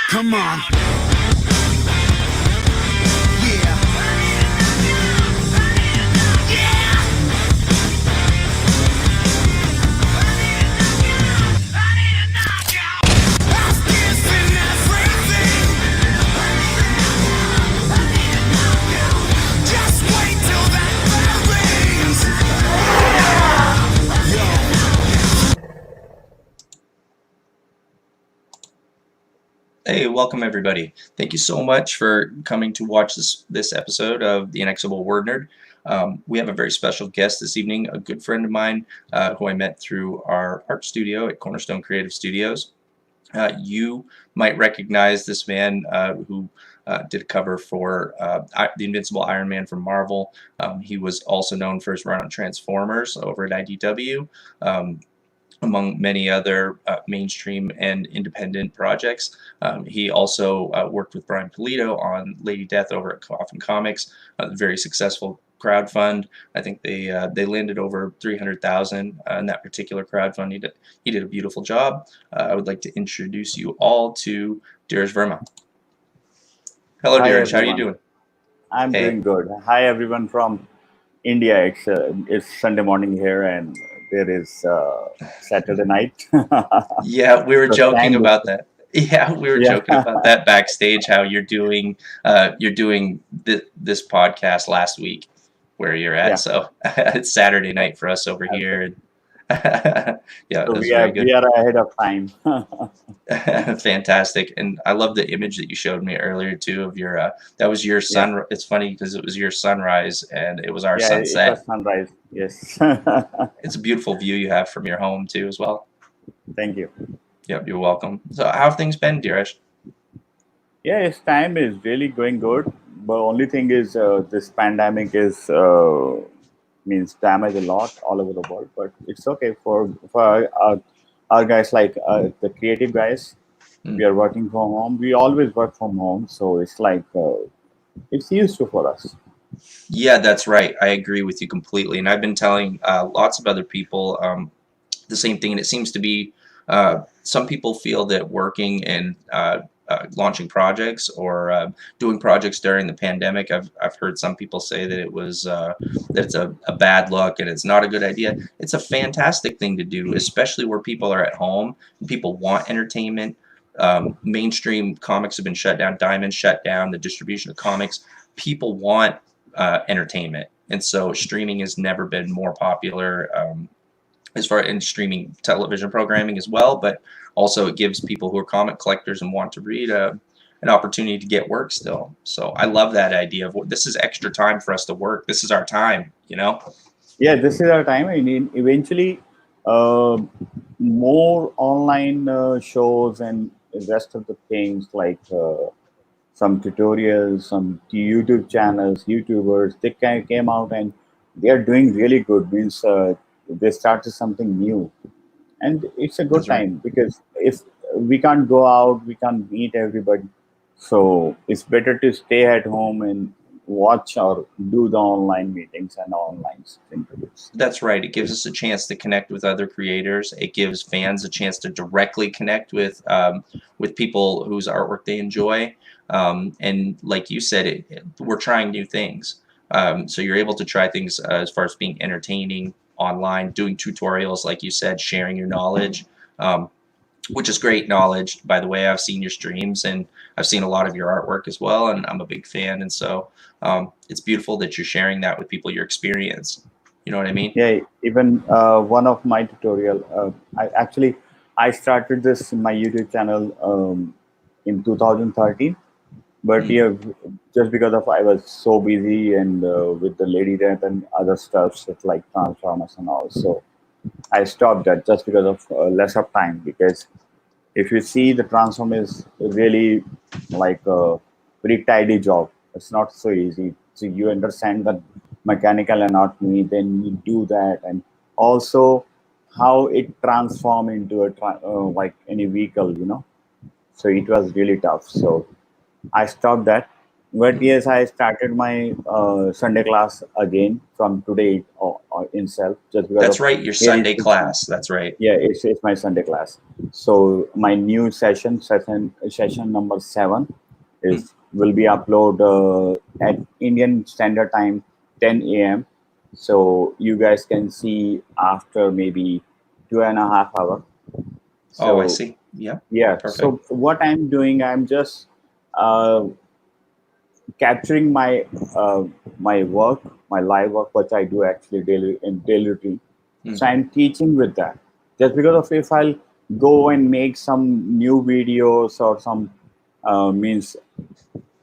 Come on. Yeah. Yeah. I'm kissing everything. Just wait till that bell rings. Hey, welcome everybody. Thank you so much for coming to watch this episode of the Inexorable WordNerd. We have a very special guest this evening, a good friend of mine who I met through our art studio at Cornerstone Creative Studios. You might recognize this man who did a cover for the Invincible Iron Man from Marvel. He was also known for his run on Transformers over at IDW. Among many other mainstream and independent projects. He also worked with Brian Pulido on Lady Death over at Coffin Comics, a very successful crowdfund. I think they landed over $300,000 in that particular crowdfund. He did a beautiful job. I would like to introduce you all to Dheeraj Verma. Hello, Hi, Dheeraj. How are you everyone. doing? I'm Hey. doing good. Hi, everyone from India. It's Sunday morning here, and there is Saturday night. Yeah, we were So joking time about is that. Yeah, we were yeah, joking about that backstage. How you're doing this podcast last week, where you're at. yeah. So it's Saturday night for us over here. Absolutely. And yeah, it So was we very are good. we are ahead of time. Fantastic. And I love the image that you showed me earlier too of your that was your Yeah, sun. It's funny because it was your sunrise and it was our yeah. It was sunset. sunrise. Yes. It's a beautiful view you have from your home too as well. Thank you. Yep, you're welcome. So how have things been, Dheeraj? Yeah, his time is really going good. But only thing is, this pandemic is means damage a lot all over the world. But it's okay for our guys like the creative guys. Hmm. We are working from home. We always work from home, so it's like it's useful for us. Yeah, that's right. I agree with you completely. And I've been telling lots of other people the same thing. And it seems to be some people feel that working and launching projects or doing projects during the pandemic, I've heard some people say that that it's a bad look and it's not a good idea. It's a fantastic thing to do, especially where people are at home and people want entertainment. Mainstream comics have been shut down, Diamond shut down, the distribution of comics. People want entertainment, and so streaming has never been more popular as far in streaming television programming as well. But also, it gives people who are comic collectors and want to read an opportunity to get work still. So I love that idea of this is extra time for us to work. This is our time, you know. Yeah, this is our time. I mean, eventually, uh, more online shows and the rest of the things like some tutorials, some YouTube channels, YouTubers, they came out and they are doing really good. Means they started something new, and it's a good That's right. time because if we can't go out, we can't meet everybody, so it's better to stay at home and watch or do the online meetings and online interviews. That's right. It gives us a chance to connect with other creators. It gives fans a chance to directly connect with people whose artwork they enjoy. And like you said, we're trying new things. So you're able to try things as far as being entertaining online, doing tutorials, like you said, sharing your knowledge, which is great knowledge. By the way, I've seen your streams and I've seen a lot of your artwork as well, and I'm a big fan. And so it's beautiful that you're sharing that with people, your experience. You know what I mean? Yeah, even one of my tutorial, I started this in my YouTube channel in 2013. But Mm, yeah, just because of I was so busy and with the Lady Death and other stuff, it's like Transformers and all. So I stopped that just because of less of time. Because if you see, the Transform is really like a pretty tidy job. It's not so easy. So you understand the mechanical anatomy, then you do that, and also how it transform into like any vehicle. So it was really tough. So I stopped that. But yes, I started my Sunday class again from today or itself, just because That's of right, your here Sunday it's class. That's right. yeah, it's my Sunday class. So my new session number 7 Hmm. is will be upload at Indian Standard Time 10 a.m. So you guys can see after maybe 2.5 hours. Oh, I So see. Yeah, yeah, perfect. so what I'm doing, I'm just uh, capturing my work, my live work, which I do actually daily in daily routine. Hmm. So I'm teaching with that. Just because of if I'll go and make some new videos or some means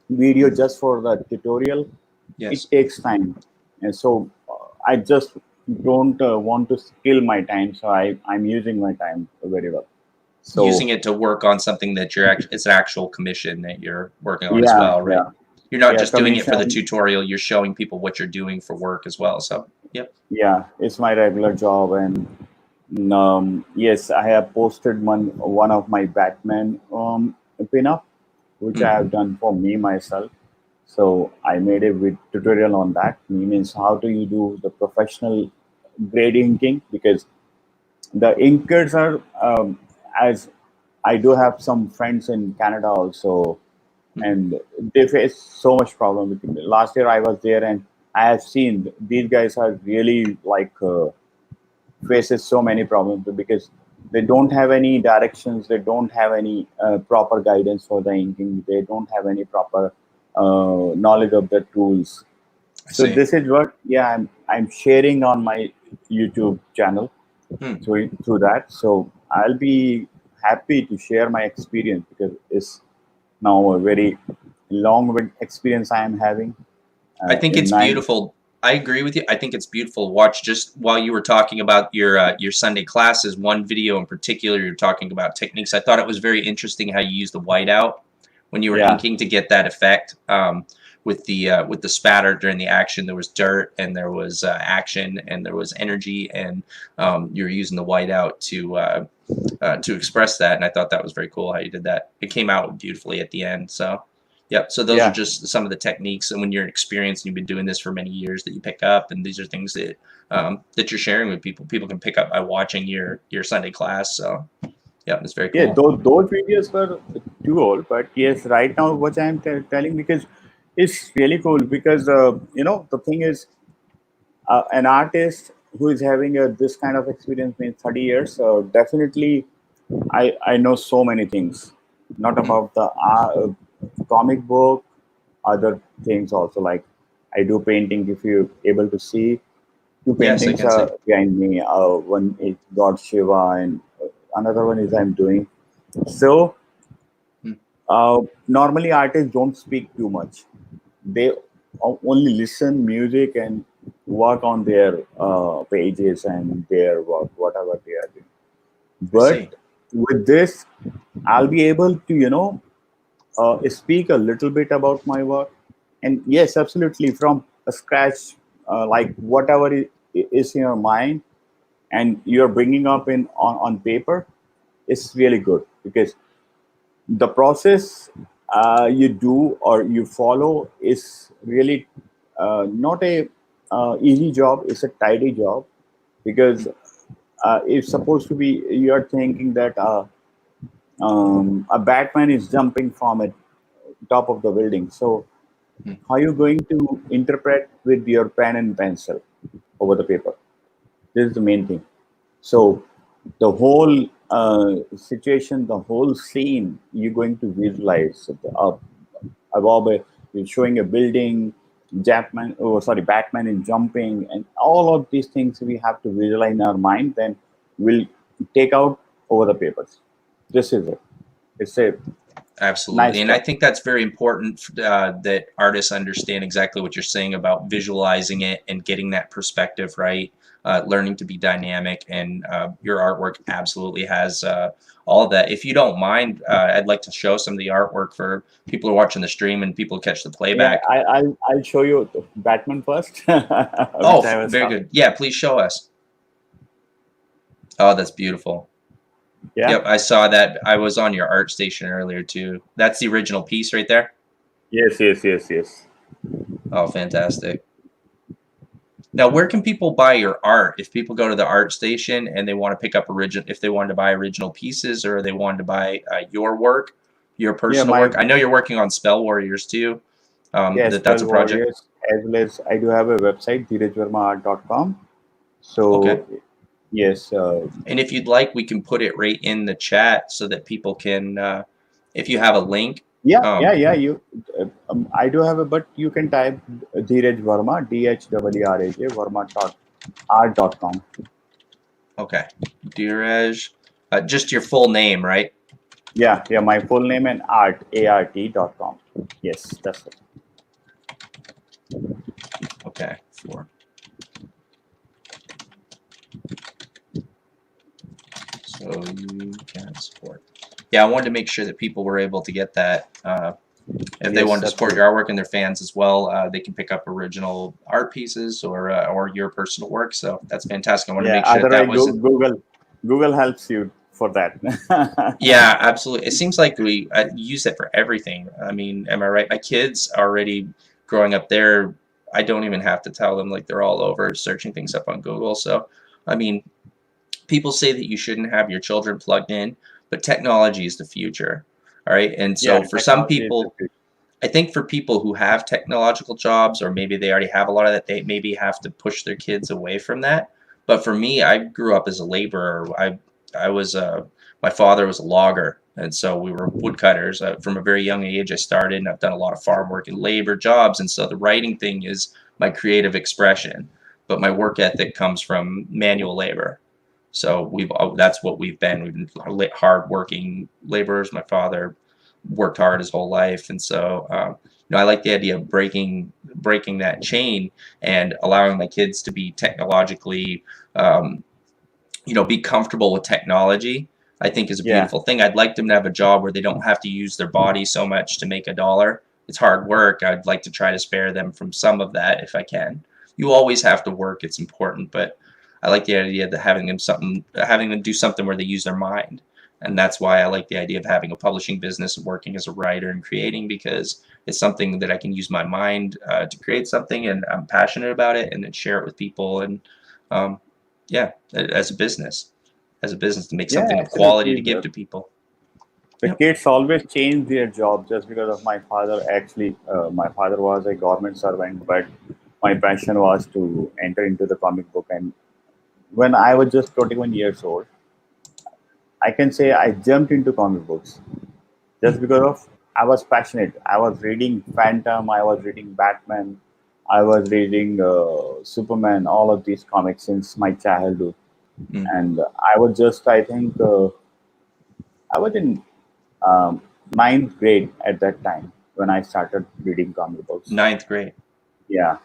video just for the tutorial, Yes. it takes time, and so I just don't want to kill my time. So I'm using my time very well. So Using it to work on something that it's an actual commission that you're working on as yeah, well, right? yeah, You're not yeah. just doing it for the Commission. tutorial, you're showing people what you're doing for work as well. So, yep. Yeah, it's my regular job, and yes, I have posted one of my Batman pinup, which Hmm. I have done for me myself. So I made a tutorial on that. Means how do you do the professional grade inking, because the inkers are as I do have some friends in Canada also, Hmm. and they face so much problem with it. Last year I was there, and I have seen these guys are really like. Faces so many problems because they don't have any directions, they don't have any proper guidance for the inking, they don't have any proper knowledge of the tools. I So see. this is what, yeah, I'm sharing on my YouTube channel Hmm. through that. So I'll be happy to share my experience because it's now a very long experience I am having I think in it's nine. beautiful. I agree with you. I think it's beautiful to watch. Just while you were talking about your Sunday classes, one video in particular, you're talking about techniques. I thought it was very interesting how you used the whiteout when you were Yeah, inking to get that effect. With the spatter during the action, there was dirt and there was action and there was energy, and you were using the whiteout to express that. And I thought that was very cool how you did that. It came out beautifully at the end. So. Yep. So those are yeah. just some of the techniques, and when you're experienced and you've been doing this for many years, that you pick up, and these are things that you're sharing with people. People can pick up by watching your Sunday class. So, yep, it's very Yeah, cool. those videos were too old, but yes, right now what I'm telling, because it's really cool, because the thing is, an artist who is having this kind of experience means 30 years. Definitely, I know so many things, not Hmm. about the comic book, other things also, like I do painting. If you're able to see, two Yes, I paintings can see. behind me. One is God Shiva, and another one is I'm doing. So Hmm. normally artists don't speak too much. They only listen music and work on their pages and their work, whatever they are doing. I see. But with this, I'll be able to, speak a little bit about my work. And yes, absolutely, from a scratch, like whatever is in your mind and you're bringing up on paper, is really good, because the process you do or you follow is really not a easy job. It's a tidy job, because it's supposed to be, you're thinking that a Batman is jumping from a top of the building. So Hmm. how are you going to interpret with your pen and pencil over the paper? This is the main thing. So the whole situation, the whole scene, you're going to visualize. Above it, you're showing a building, Batman is jumping, and all of these things we have to visualize in our mind. Then we'll take out over the papers. This is it. It's a Absolutely. nice And I job. think that's very important that artists understand exactly what you're saying about visualizing it and getting that perspective right, learning to be dynamic. And your artwork absolutely has all of that. If you don't mind, I'd like to show some of the artwork for people who are watching the stream and people who catch the Yeah, playback. I'll show you Batman first, which Oh, I was very talking. good. Yeah, please show us. Oh, that's beautiful. Yeah. Yep, I saw that. I was on your art station earlier too. That's the original piece right there. Yes, yes, yes, yes. Oh, fantastic. Now, where can people buy your art? If people go to the art station and they want to pick up original, if they wanted to buy original pieces or they wanted to buy your work, your Yeah, personal my work. I know you're working on Spell Warriors too. yes, That's Spell a project. Warriors, as well as I do have a website, dheerajvermaart.com. Okay. So yes, And if you'd like, we can put it right in the chat so that people can, if you have a link. yeah, yeah, Um, yeah. I do have a, but you can type Dheeraj Verma, DHEERAJ, Verma.art.com. okay. Dheeraj, just your full name, right? Yeah, yeah, my full name and art.com. Yes, that's it. Okay. For so you can support. Yeah, I wanted to make sure that people were able to get that. If they Yes, wanted to support your absolutely. artwork and their fans as well, they can pick up original art pieces or your personal work. So that's fantastic. I want to Yeah, make sure that that otherwise was. Google helps you for that. Yeah, absolutely. It seems like we use it for everything. I mean, am I right? My kids already growing up there, I don't even have to tell them, like they're all over searching things up on Google. So, I mean, people say that you shouldn't have your children plugged in, but technology is the future. All right. And Yeah, so for some technology is the people, future. I think for people who have technological jobs, or maybe they already have a lot of that, they maybe have to push their kids away from that. But for me, I grew up as a laborer. I was my father was a logger, and so we were woodcutters. From a very young age, I started, and I've done a lot of farm work and labor jobs. And so the writing thing is my creative expression, but my work ethic comes from manual labor. So that's what we've been. We've been hard working laborers. My father worked hard his whole life, and so I like the idea of breaking that chain and allowing my kids to be technologically, um, be comfortable with technology. I think is a Yeah, beautiful thing. I'd like them to have a job where they don't have to use their body so much to make a dollar. It's hard work. I'd like to try to spare them from some of that if I can. You always have to work. It's important, but I like the idea that having them do something where they use their mind. And that's why I like the idea of having a publishing business and working as a writer and creating, because it's something that I can use my mind to create something, and I'm passionate about it, and then share it with people. And um, yeah, as a business to make yeah, something of quality absolutely. to give to people. The Yep. kids always change their job just because of my father. Actually, my father was a government servant, but my passion was to enter into the comic book. And when I was just 21 years old, I can say I jumped into comic books just because of I was passionate. I was reading Phantom, I was reading Batman, I was reading Superman, all of these comics since my childhood. Mm. And I was just, I think, I was in um, ninth grade at that time when I started reading comic books. Ninth grade. Yeah,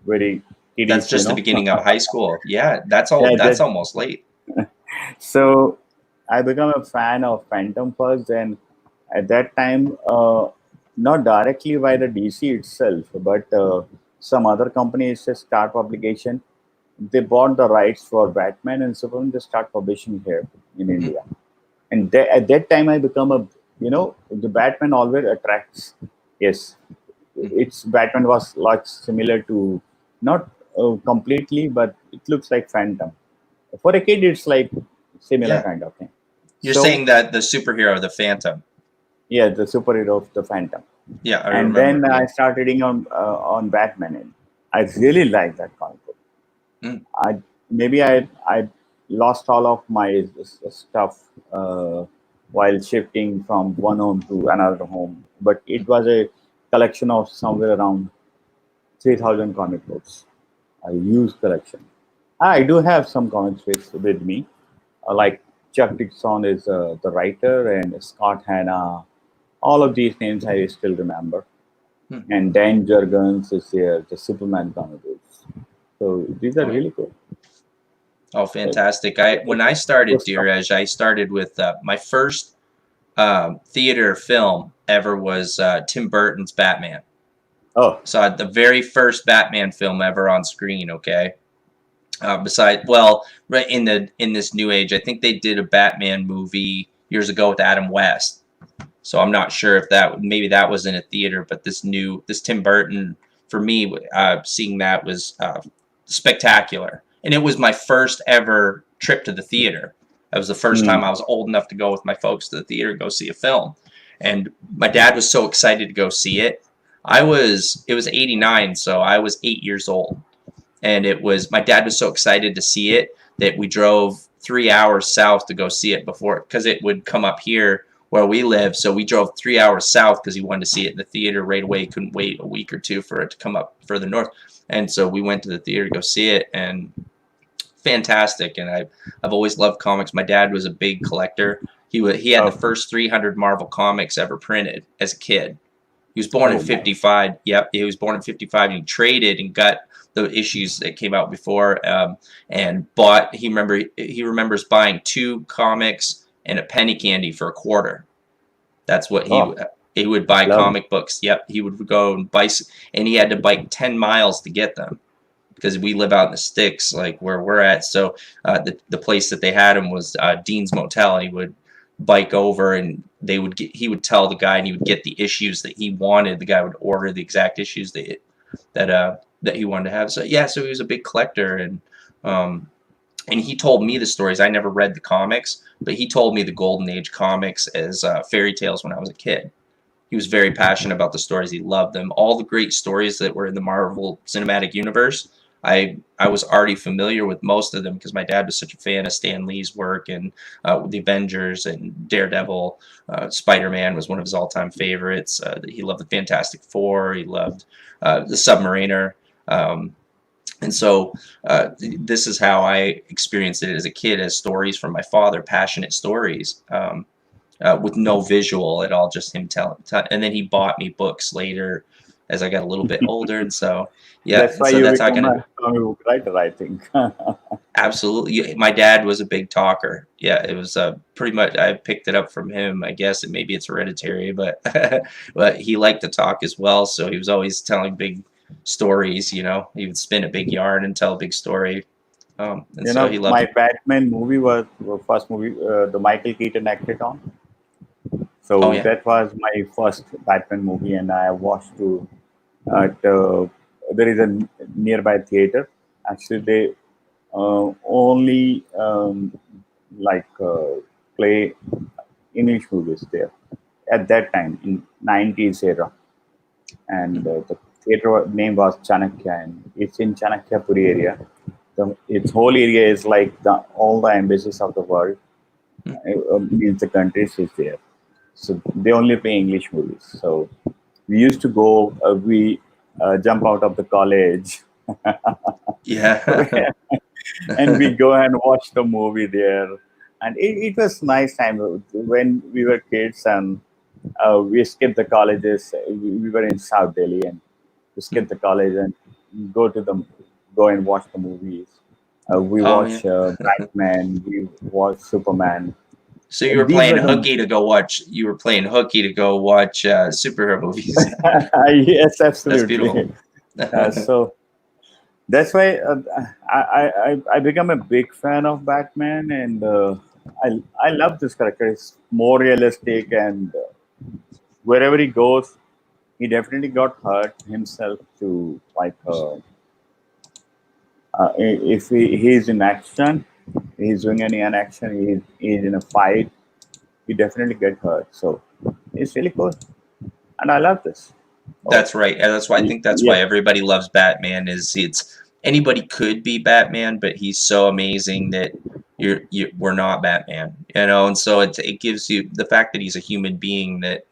very That's kiddish, you just the know. beginning of high school. Yeah, Yeah, that's almost late. so I became a fan of Phantom first, and at that time, not directly by the DC itself, but some other companies just start publication. They bought the rights for Batman and Superman. They start publishing here in Mm. India, and at that time, I become a the Batman always attracts. Yes, Mm. its Batman was like similar to not completely, but it looks like Phantom. For a kid, it's like similar Yeah. kind of thing. You're So saying that the superhero, the Phantom. yeah, the superhero of the Phantom. Yeah, I And remember. then Yeah. I started reading on Batman, and I really like that comic book. Mm. I lost all of my stuff while shifting from one home to another home, but it was a collection of somewhere around 3,000 comic books, a huge collection. I do have some comics with me, like Chuck Dixon is the writer, and Scott Hanna. All of these names I still remember. Mm. And Dan Jurgens is here, the Superman comic books. So these are Oh yeah. really cool. Oh, fantastic. When I Good started stuff. Dheeraj, I started with my first theater film ever was Tim Burton's Batman. Oh, Saw the very first Batman film ever on screen. Okay. Well, right in this new age, I think they did a Batman movie years ago with Adam West. So I'm not sure if maybe that was in a theater, but this Tim Burton, for me, seeing that was spectacular. And it was my first ever trip to the theater. That was the first time I was old enough to go with my folks to the theater to go see a film. And my dad was so excited to go see it. It was 89, so I was 8 years old. And my dad was so excited to see it that we drove 3 hours south to go see it because it would come up here where we live. So we drove 3 hours south because he wanted to see it in the theater right away. He couldn't wait a week or two for it to come up further north. And so we went to the theater to go see it, and fantastic. And I've always loved comics. My dad was a big collector. He had the first 300 Marvel comics ever printed as a kid. He was born in 55. Yep, he was born in 55, and he traded and got the issues that came out before, and bought. He remembers buying 2 comics and a penny candy for $0.25. That's what he would buy comic books. Yep, he would go and bicycle, and he had to bike 10 miles to get them because we live out in the sticks, like where we're at. So the place that they had him was Dean's Motel, and he would bike over, and he would tell the guy, and he would get the issues that he wanted. The guy would order the exact issues that he wanted to have. So yeah, so he was a big collector, and he told me the stories. I never read the comics, but he told me the Golden Age comics as fairy tales when I was a kid. He was very passionate about the stories. He loved them. All the great stories that were in the Marvel Cinematic Universe, I was already familiar with most of them because my dad was such a fan of Stan Lee's work, and the Avengers and Daredevil. Spider-Man was one of his all-time favorites. He loved the Fantastic Four. He loved the Submariner. And so this is how I experienced it as a kid, as stories from my father, passionate stories with no visual at all, just him telling. And then he bought me books later as I got a little bit older. And so, yeah. That's why that's become a comic book writer, I think. Absolutely. My dad was a big talker. Yeah, it was pretty much, I picked it up from him, I guess. And maybe it's hereditary, but but he liked to talk as well. So he was always telling big stories, He would spin a big yarn and tell a big story. And so he loved my it. Batman movie was the first movie, the Michael Keaton acted on. So that was my first Batman movie, and I watched there is a nearby theater. Actually, they only play English movies there at that time in 90s era, and the theater name was Chanakya, and it's in Chanakyapuri area. Its whole area is like all the embassies of the world, means the countries is there. So they only play English movies. So we used to go, we jump out of the college. Yeah. And we go and watch the movie there. And it was nice time when we were kids, and we skipped the colleges. We were in South Delhi, and we skipped the college and go and watch the movies. We watch Batman, we watch Superman. So you were playing hooky to go watch. You were playing hooky to go watch superhero movies. Yes, absolutely. That's beautiful. So that's why I become a big fan of Batman, and I love this character. It's more realistic, and wherever he goes, he definitely got hurt himself to if he's in action, he's doing any action, he's in a fight, he definitely get hurt. So it's really cool, and I love this. That's right, and that's why I think that's why everybody loves Batman. It's anybody could be Batman, but he's so amazing that we're not Batman, And so it gives you the fact that he's a human being that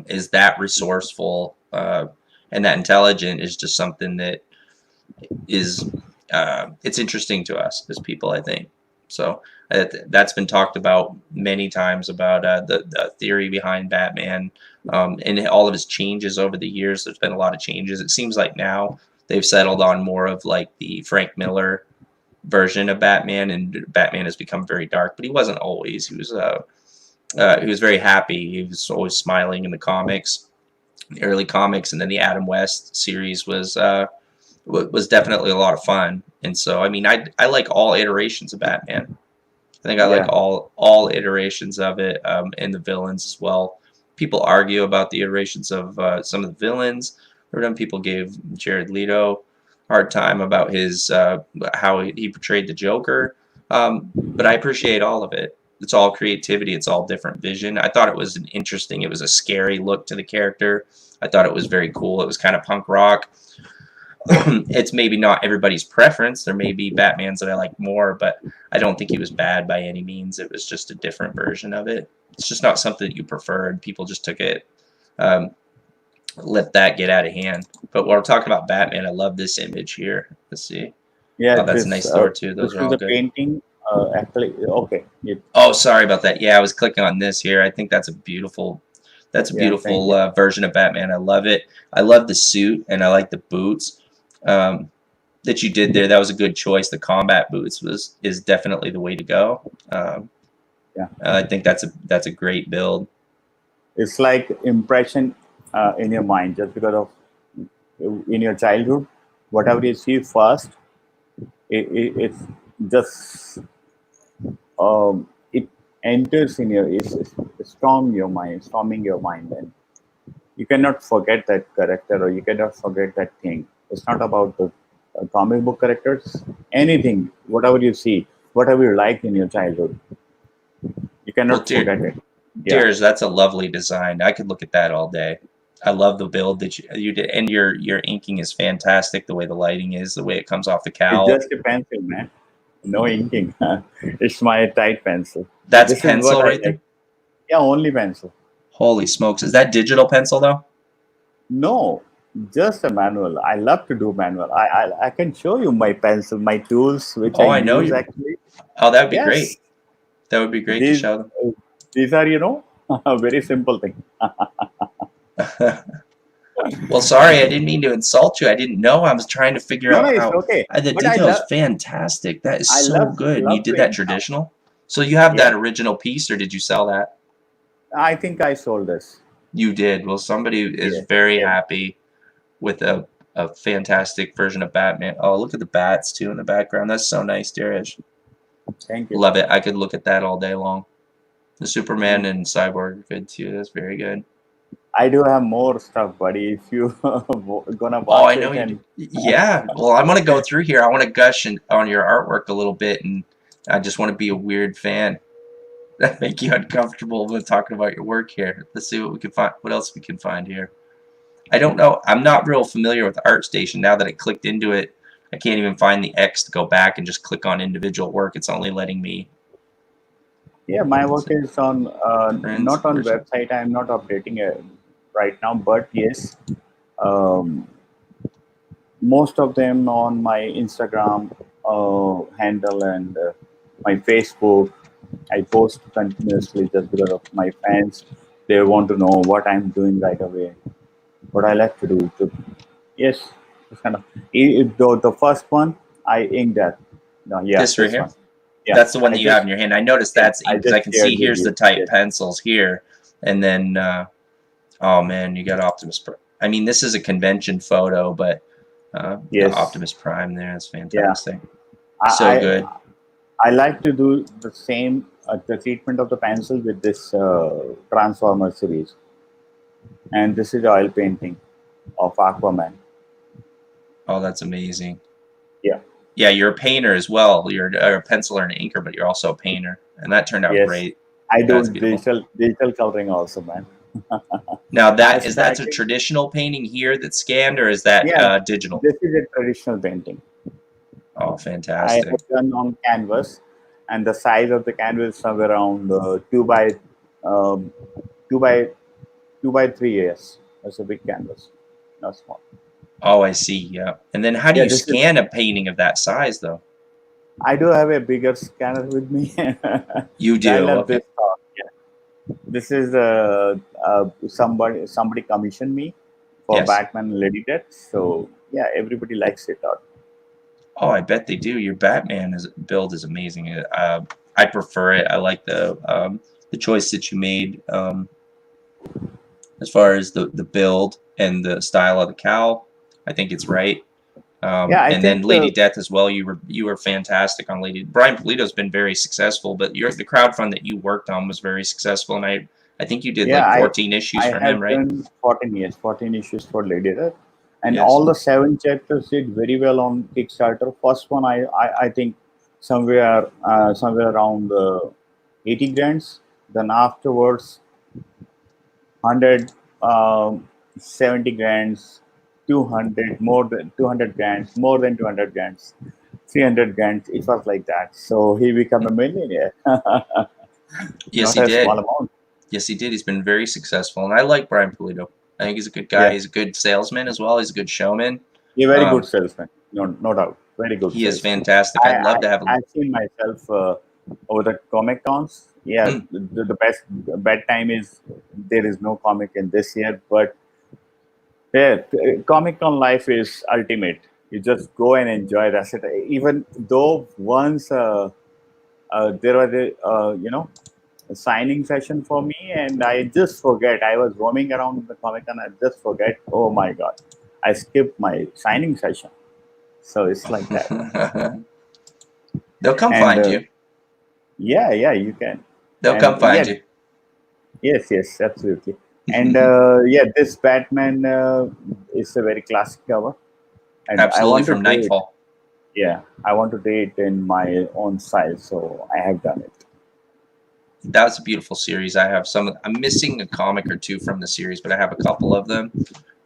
is that resourceful and that intelligent is just something that is it's interesting to us as people, I think. So that's been talked about many times about the theory behind Batman and all of his changes over the years. There's been a lot of changes. It seems like now they've settled on more of like the Frank Miller version of Batman, and Batman has become very dark. But he wasn't always. He was very happy. He was always smiling in the comics, the early comics, and then the Adam West series was definitely a lot of fun. And so, I mean, I like all iterations of Batman. I think I like Yeah, all iterations of it, and the villains as well. People argue about the iterations of some of the villains. Or some people gave Jared Leto a hard time about his how he portrayed the Joker. But I appreciate all of it. It's all creativity. It's all different vision. I thought it was an interesting. It was a scary look to the character. I thought it was very cool. It was kind of punk rock. It's maybe not everybody's preference. There may be Batmans that I like more, but I don't think he was bad by any means. It was just a different version of it. It's just not something that you preferred. People just took it, um, let that get out of hand. But while we're talking about Batman, I love this image here. Let's see. yeah. Oh, that's a nice store too. This Those are is all a good. painting. Actually, okay. Oh, sorry about that. Yeah, I was clicking on this here. I think that's a beautiful. That's a Yeah, thank beautiful you. version of Batman. I love it. I love the suit and I like the boots. That you did there. That was a good choice. The combat boots is definitely the way to go. Yeah, I think that's a great build. it's like impression in your mind just because of in your childhood, whatever you see first, it's just it enters in your it's storming your mind, and you cannot forget that character or you cannot forget that thing. It's not about the comic book characters. Anything, whatever you see, whatever you like in your childhood, you Well, cannot forget it. Yeah, Deers, that's a lovely design. I could look at that all day. I love the build that you did, and your inking is fantastic. The way the lighting is, the way it comes off the it's cowl. just a pencil, man. No inking. It's my tight pencil. That's This is what pencil I right there. like. Yeah, only pencil. Holy smokes! Is that digital pencil though? No, just a manual. I love to do manual. I can show you my pencil, my tools, which I Oh, I know use you. actually. Oh, that would be Yes, great. That would be great to these show them. these are a very simple thing. Well, sorry, I didn't mean to insult you. I didn't know. I was trying to figure No, no, out it's how. okay. The But detail is fantastic. That is I so love good. And you love to did that ink now. traditional. So you have that Yeah, original piece, or did you sell that? I think I sold this. You did. Well, somebody is Yeah, very yeah. happy with a fantastic version of Batman. Oh, look at the bats too in the background. That's so nice, Dheeraj. Thank you, Love it. I could look at that all day long. The Superman thank you. and Cyborg are good too. That's very good. I do have more stuff, buddy. If you gonna Oh, I watch know it you do. and Yeah. Well, I'm gonna go through here. I want to gush on your artwork a little bit, and I just want to be a weird fan. That make you uncomfortable with talking about your work here. Let's see what we can find. What else we can find here. I don't know. I'm not real familiar with ArtStation. Now that I clicked into it, I can't even find the X to go back and just click on individual work. It's only letting me. yeah, my work is on Friends not on version. website. I'm not updating it right now, but yes, um, most of them on my Instagram handle and my Facebook. I post continuously just because of my fans. They want to know what I'm doing right away, what I like to do. Yes, it's kind of the first one I inked that. No, yeah, This right this here. one. Yeah, That's the one I that you have just in your hand. I noticed yeah, that's I ink because I just can see shared with here's the you. type Yes, pencils here, and then oh man, you got Optimus Prime. I mean, this is a convention photo, but the yes, Optimus Prime there is yeah. fantastic. So I good. I like to do the same the treatment of the pencil with this Transformer series, and this is oil painting of Aquaman. Oh, that's amazing. Yeah, Yeah, you're a painter as well. You're a penciler and an inker, but you're also a painter, and that turned out yes, great. I do That's beautiful. digital coloring also, man. Now I that's a started. traditional painting here that's scanned, or is that Yeah, digital? this is a traditional painting. Oh, I fantastic. have done on canvas, and the size of the canvas is somewhere around um, two by 2 by 3 years. That's a big canvas, not small. Oh, I see. Yeah. And then how do Yeah, you this is. scan a painting of that size, though? I do have a bigger scanner with me. You I do. love Okay. this talk. Yeah. This is somebody commissioned me for Yes. Batman Lady Death. So yeah, everybody likes it. Oh, I bet they do. Your Batman is build is amazing. I prefer it. I like the choice that you made as far as the build and the style of the cowl. I think it's right. Yeah, I And then think Lady Death as well. You were fantastic on Lady. Brian Polito's been very successful, but the crowdfund that you worked on was very successful, and I think you did yeah, like I 14 issues I for him, have right? done 14 years, 14 issues for Lady Death, and Yes. all the 7 chapters did very well on Kickstarter. First one, I think somewhere around 80 grants. Then afterwards, 100, 70 grants, 200, more than 200 grants, more than 200 grants, 300 grants. It was like that. So he became a millionaire. Yes, Not he a small did. amount. Yes, he did. He's been very successful, and I like Brian Polito. I think he's a good guy. Yeah. He's a good salesman as well. He's a good showman. He's a very good Um, salesman. No doubt. Very good he is salesman. fantastic. I'd love to have him. I've seen myself over the comic cons. Yeah, Mm. the best bad time is there is no comic in this year, but yeah, Comic Con life is ultimate. You just go and enjoy. That's it. Even though once there was a signing session for me, and I just forget. I was roaming around the Comic Con. I just forget. Oh my God, I skipped my signing session. So it's like that. They'll come And find you. yeah, you can. They'll And come find yeah, you. yes, absolutely. And yeah, this Batman is a very classic cover, and I Absolutely, want to from do it. Nightfall. Yeah, I want to do it in my own style, so I have done it. That was a beautiful series. I have some. I'm missing a comic or two from the series, but I have a couple of them.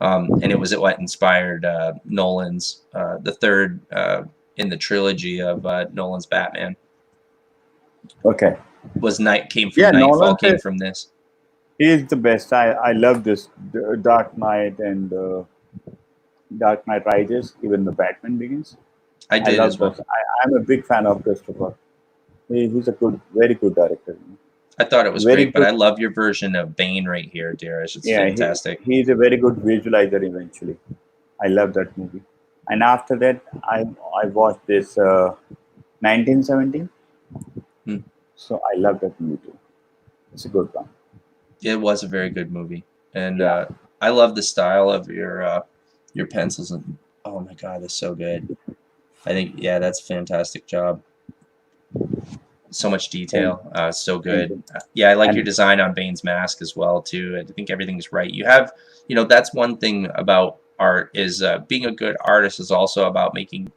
And it was what inspired Nolan's the third in the trilogy of Nolan's Batman. Okay. Was Night came from Yeah, Nightfall, Nolan came says from this. he is the best. I love this Dark Knight and Dark Knight Rises, even the Batman Begins. I I did love as well. this. I'm a big fan of Christopher. He's a very good director. I thought it was Very great, but good. I love your version of Bane right here, Dheeraj. It's Yeah, fantastic. he's a very good visualizer eventually. I love that movie. And after that, I watched this 1917. Hmm. So I love that movie too. It's a good one. It was a very good movie, and Yeah. I love the style of your pencils. And oh my God, that's so good. I think that's a fantastic job. So much And, detail, so good. and, Yeah, I like your and design on Bane's mask as well too. I think everything's right. You have, that's one thing about art is being a good artist is also about making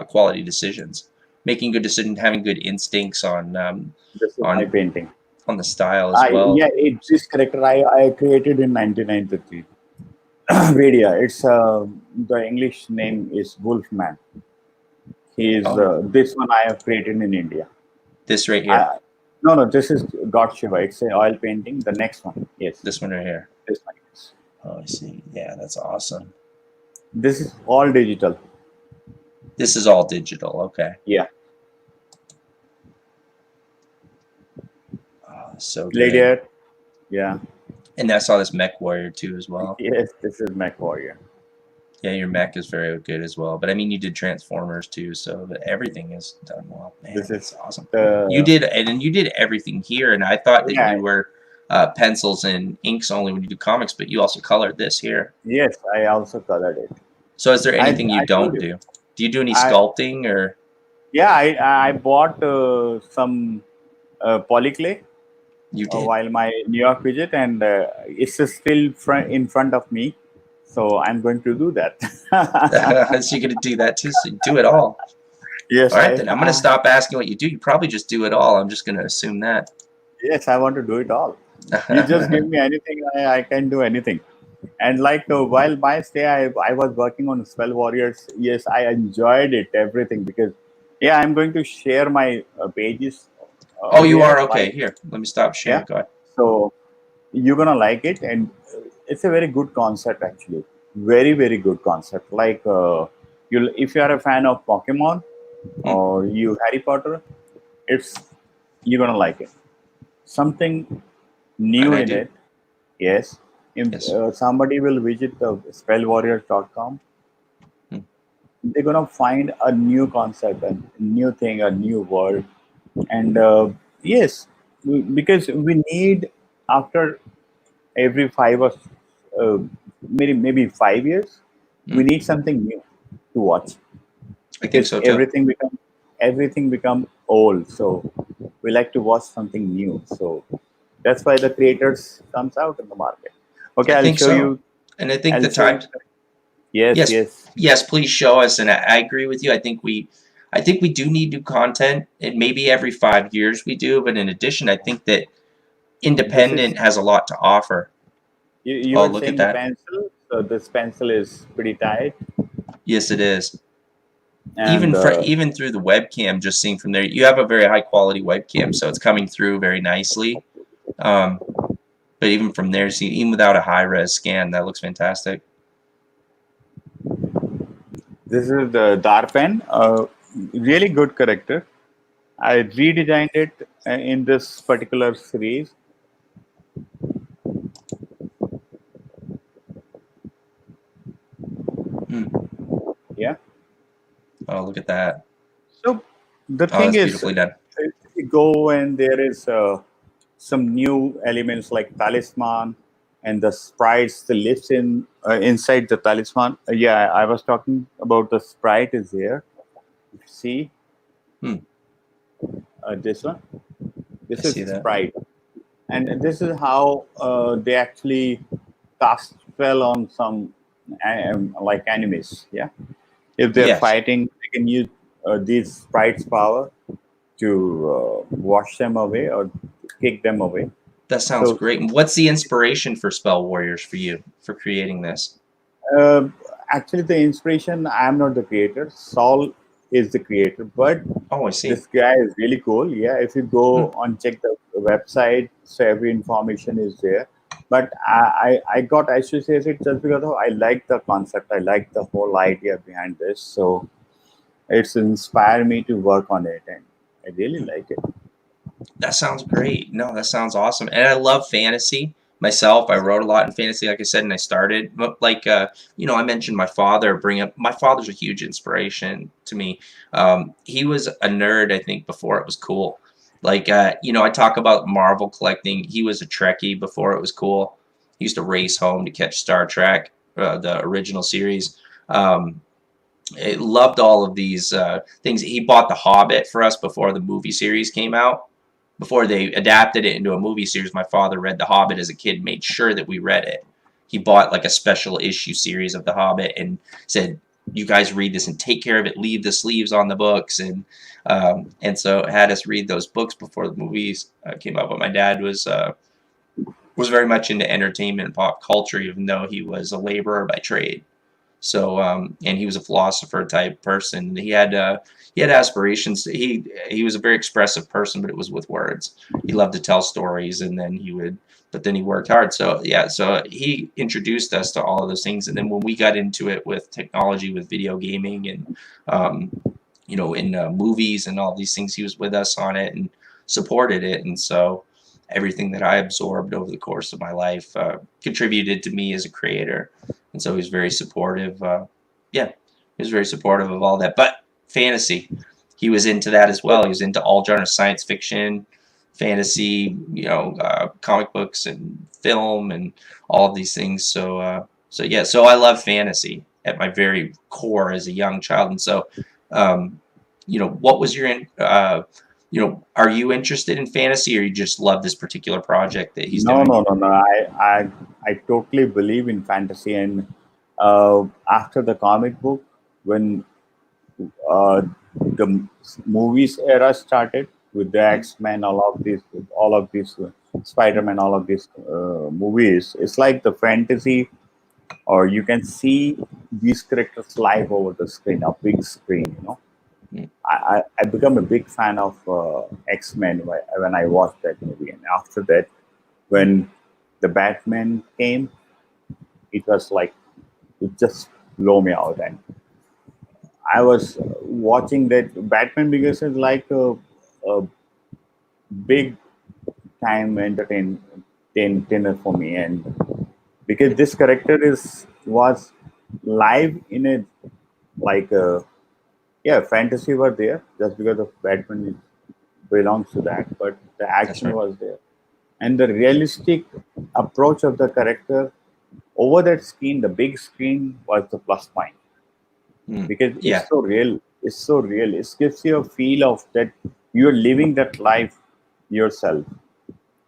quality decisions, making good decisions, having good instincts this is my on painting. on the style as well. Yeah, it's this character I created in 1993. Radia. It's the English name is Wolfman. He is Oh, this one I have created in India. this right here, I, no, this is God Shiva. It's a oil painting. The next one, yes, this one right here. this one. Yes. Oh, I see. Yeah, that's awesome. This is all digital. This is all digital. Okay. Yeah, Oh, so Lady good. Earth. Yeah, And I saw this Mech Warrior too as well. yes, this is Mac Warrior. Yeah, your mech is very good as well. But I mean, you did Transformers too, so everything is done well. Man, This that's is awesome. the You did, and you did everything here. And I thought that yeah, you were pencils and inks only when you do comics, but you also colored this here. yes. I also colored it. So is there anything you I told don't you. do? Do you do any I sculpting or yeah, I bought some polyclay you did? while my New York visit, and it's still in front of me. So I'm going to do that. So you're gonna do that too. So you do it all. Yes, All right, then I'm gonna stop asking what you do. You probably just do it all. I'm just gonna assume that. yes, I want to do it all. You just give me anything, I can do anything. And like while my stay, I was working on Spell Warriors. Yes, I enjoyed it, everything, because yeah, I'm going to share my pages Oh, you here. are okay. Here, let me stop sharing. Yeah, Go ahead. so you're gonna like it, and it's a very good concept actually. Very good concept. Like you, if you are a fan of Pokemon Hmm. or you Harry Potter, it's you're gonna like it. Something And new I in do. it. Yes. If Yes. somebody will visit the spellwarriors.com, Hmm. they're gonna find a new concept, a new thing, a new world, and yes, because we need after every 5 or maybe 5 years, Hmm. we need something new. to watch I think because so too. everything become old. So we like to watch something new. So that's why the creators comes out in the market. Okay, I I'll think show so. you. And I think I'll the show you. time. Yes, Yes, yes. yes, please show us. And I agree with you. I think we do need new content, and maybe every 5 years we do. But in addition, I think that This is independent has a lot to offer. you Oh, were look at saying the that. pencil. So this pencil is pretty tight, Yes, it is. and Even through the webcam, just seeing from there, you have a very high quality webcam, so it's coming through very nicely. Um, but even from there, see, even without a high res scan, that looks fantastic. this is the Darpen. Really good character. I redesigned it in this particular series. Hmm. Yeah. Oh, look at that. So the Oh, thing that's is, beautifully done. if you go and there is some new elements like talisman and the sprites, the lifts in inside the talisman. Yeah, I was talking about the sprite is there. See Hmm. this one. I This is see that. sprite, and this is how they actually cast spell on some like enemies. Yeah, if they're Yes, fighting, they can use these sprites' power to wash them away or kick them away. that sounds So great. And what's the inspiration for Spell Warriors for you for creating this? uh, actually, the inspiration, I'm not the creator. Saul is the creator, but Oh, I see. this guy is really cool. Yeah, if you Hmm. go on check the website, so every information is there. But I got associated just because of I like the concept. I like the whole idea behind this. So it's inspired me to work on it, and I really like it. That sounds great. No, that sounds awesome. And I love fantasy myself. I wrote a lot in fantasy, like I said, and I started. But like, I mentioned my father. Bring up my father's a huge inspiration to me. He was a nerd, I think, before it was cool. Like, I talk about Marvel collecting. He was a Trekkie before it was cool. He used to race home to catch Star Trek, the original series. Um, Loved all of these things. He bought The Hobbit for us before the movie series came out. Before they adapted it into a movie series, my father read The Hobbit as a kid, made sure that we read it. He bought like a special issue series of The Hobbit and said, "You guys read this and take care of it. Leave the sleeves on the books." And so had us read those books before the movies came out. But my dad was very much into entertainment and pop culture, even though he was a laborer by trade. So, and he was a philosopher type person. He had aspirations. He was a very expressive person, but it was with words. He loved to tell stories, and then but then he worked hard. So yeah, so he introduced us to all of those things. And then when we got into it with technology, with video gaming, and um, in movies and all these things, he was with us on it and supported it. And so everything that I absorbed over the course of my life contributed to me as a creator. And so he was very supportive. Yeah, he was very supportive of all that. But fantasy, he was into that as well. He was into all genres, science fiction, fantasy, comic books and film and all of these things. So I love fantasy at my very core as a young child. And so, what was are you interested in fantasy, or you just love this particular project that he's No, doing? no, no, no. I totally believe in fantasy, and after the comic book, when uh, the movies era started with the X-Men, all of these Spider-Man, all of these movies, it's like the fantasy, or you can see these characters live over the screen, a big screen. Mm. I become a big fan of X-Men when I watched that movie, and after that, when the Batman came, it was like it just blew me out. And I was watching that Batman because it's like a big time entertainer for me, and because this character was live in a like yeah, fantasy were there just because of Batman belongs to that, but the That's action right. was there, and the realistic approach of the character over that screen, the big screen was the plus point. because it's Yeah, so real. It's so real. It gives you a feel of that you're living that life yourself.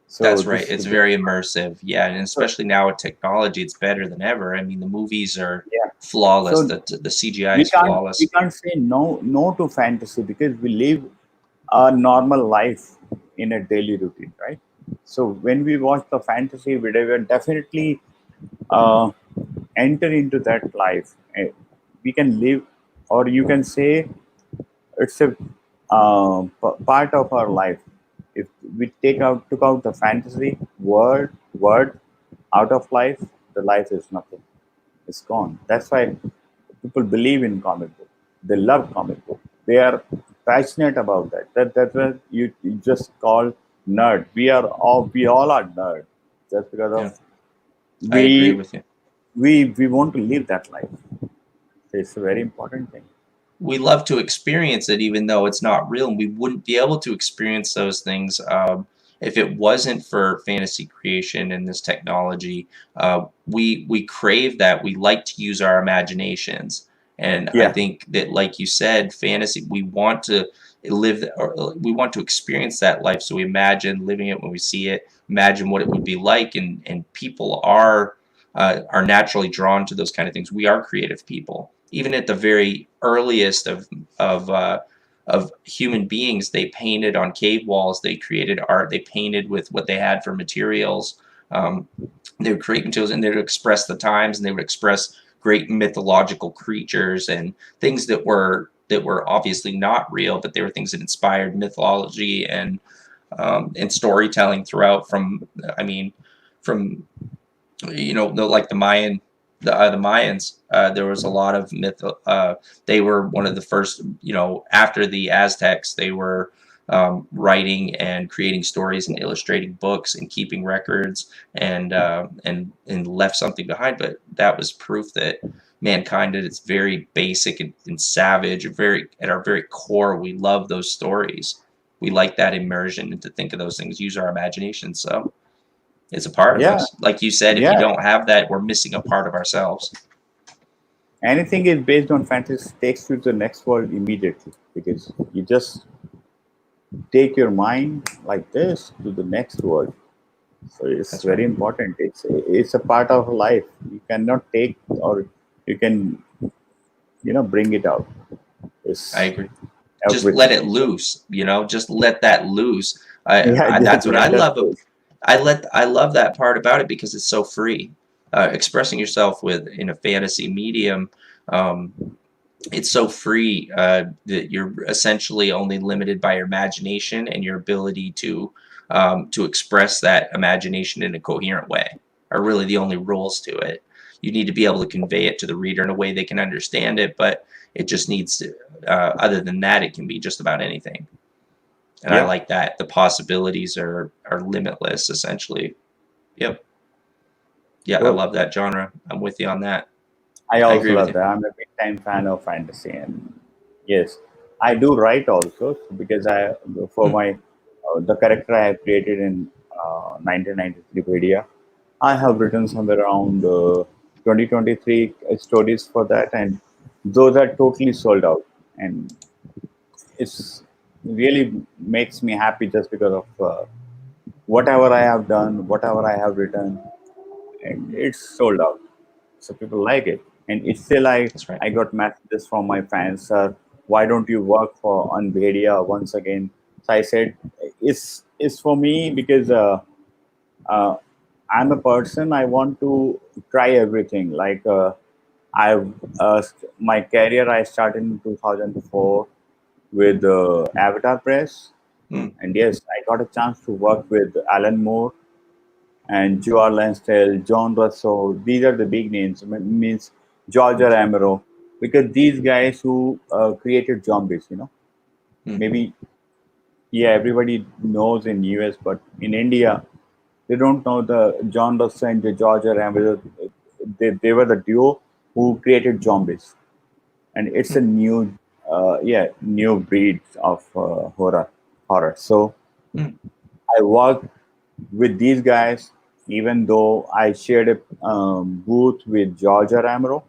So that's right. this, It's very immersive. Yeah, and especially now with technology, it's better than ever. I mean, the movies are yeah. flawless. So The CGI we is can't we flawless. can't say no to fantasy because we live a normal life in a daily routine, right? So when we watch the fantasy, we will definitely uh, enter into that life. We can live, or you can say it's a part of our life. If we took out the fantasy word out of life, the life is nothing. It's gone. That's why people believe in comic book. They love comic book. They are passionate about that. That's what you just call nerd. We all are nerd just because Yeah, of I agree we with you. we want to live that life. It's a very important thing. We love to experience it even though it's not real, and we wouldn't be able to experience those things if it wasn't for fantasy creation and this technology. We crave that. We like to use our imaginations, and I Yeah, think that, like you said, fantasy, we want to or we want to experience that life, so we imagine living it when we see it, imagine what it would be like. And people are naturally drawn to those kind of things. We are creative people. Even at the very earliest of uh, of human beings, they painted on cave walls. They created art. They painted with what they had for materials. Um, they would create materials, and they would express the times, and they would express great mythological creatures and things that were obviously not real, but they were things that inspired mythology and storytelling throughout. From I mean, from like the Mayans. There was a lot of myth. They were one of the first. After the Aztecs, they were writing and creating stories and illustrating books and keeping records and left something behind. But that was proof that mankind at its very basic and savage, very at our very core, we love those stories. We like that immersion and to think of those things, use our imagination. So it's a part of yeah, us. Like you said, if you yeah. don't have that, we're missing a part of ourselves. Anything is based on fantasy takes you to the next world immediately because you just take your mind like this to the next world. So it's That's very right. important. It's a part of life. You cannot take or you can bring it out. I It's agree. Just let everything. it So loose, just let that loose. yeah, That's just what I let that love. go. I love that part about it because it's so free. Expressing yourself in a fantasy medium, um, it's so free that you're essentially only limited by your imagination and your ability to express that imagination in a coherent way are really the only rules to it. You need to be able to convey it to the reader in a way they can understand it, but it just needs to. Other than that, it can be just about anything, and I Yeah. like that. The possibilities are limitless, essentially. Yep. Yeah, I So love that genre. I'm with you on that. I I also agree with love you. that. I'm a big time fan of fantasy, and yes, I do write also because I for Hmm. my the character I have created in 1993 Pedia, I have written somewhere around 2023 stories for that, and those are totally sold out, and it's really makes me happy just because of whatever I have done, whatever I have written, and it's sold out. So people like it, and it's still That's right. I got messages from my fans, sir. Why don't you work for Unbedia once again? So I said, it's for me because uh, I'm a person. I want to try everything. Like I've my career I started in 2004 with Avatar Press, Hmm. and yes, I got a chance to work with Alan Moore and Joe Lansdale, John Russo. These are the big names. Means George R. Amaro, because these guys who created zombies, Hmm. maybe yeah, everybody knows in US, but in India they don't know the John Russo and the George R. Amaro. They were the duo who created zombies, and it's a Hmm. new breed of horror. So Hmm. I worked with these guys, even though I shared a booth with George Ramro.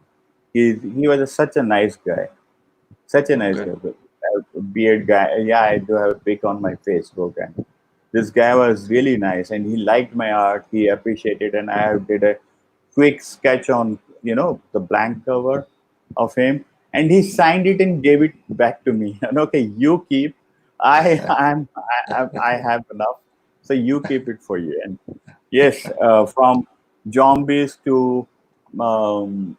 He was such a nice guy, such a Oh, nice good. guy. Beard guy. Yeah, I do have a pic on my Facebook, and this guy was really nice, and he liked my art. He appreciated, and I did a quick sketch on the blank cover of him, and he signed it and gave it back to me. And okay, you keep. I have enough, so you keep it for you. And yes, from zombies to um,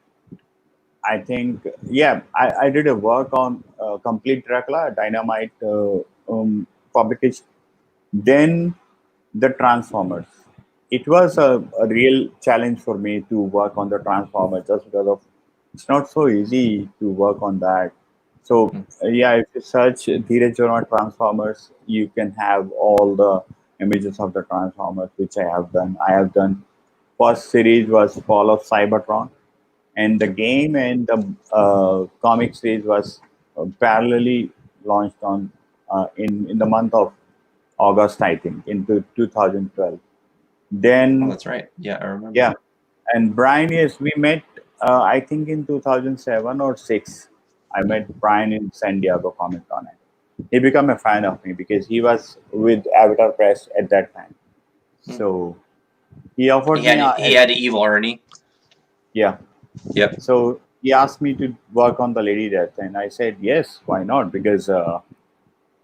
I think, yeah, I did a work on Complete Dracula, Dynamite publication. Then the Transformers. It was a real challenge for me to work on the Transformers just because of it's not so easy to work on that. So Mm. yeah, if you search Dheeraj Verma Transformers, you can have all the images of the Transformers, which I have done. I have done first series was Fall of Cybertron, and the Okay. game and the comic series was parallelly launched on in the month of August, I think, into 2012. Oh, Then that's right. Yeah, I remember. yeah, and Brian, yes, we met. I think in 2007 or six, I met Brian in San Diego Comic Con. He became a fan of me because he was with Avatar Press at that time. Mm. So he offered He me, had he had evil Ernie. yeah. Yep. So he asked me to work on the Lady Death, and I said yes, why not? Because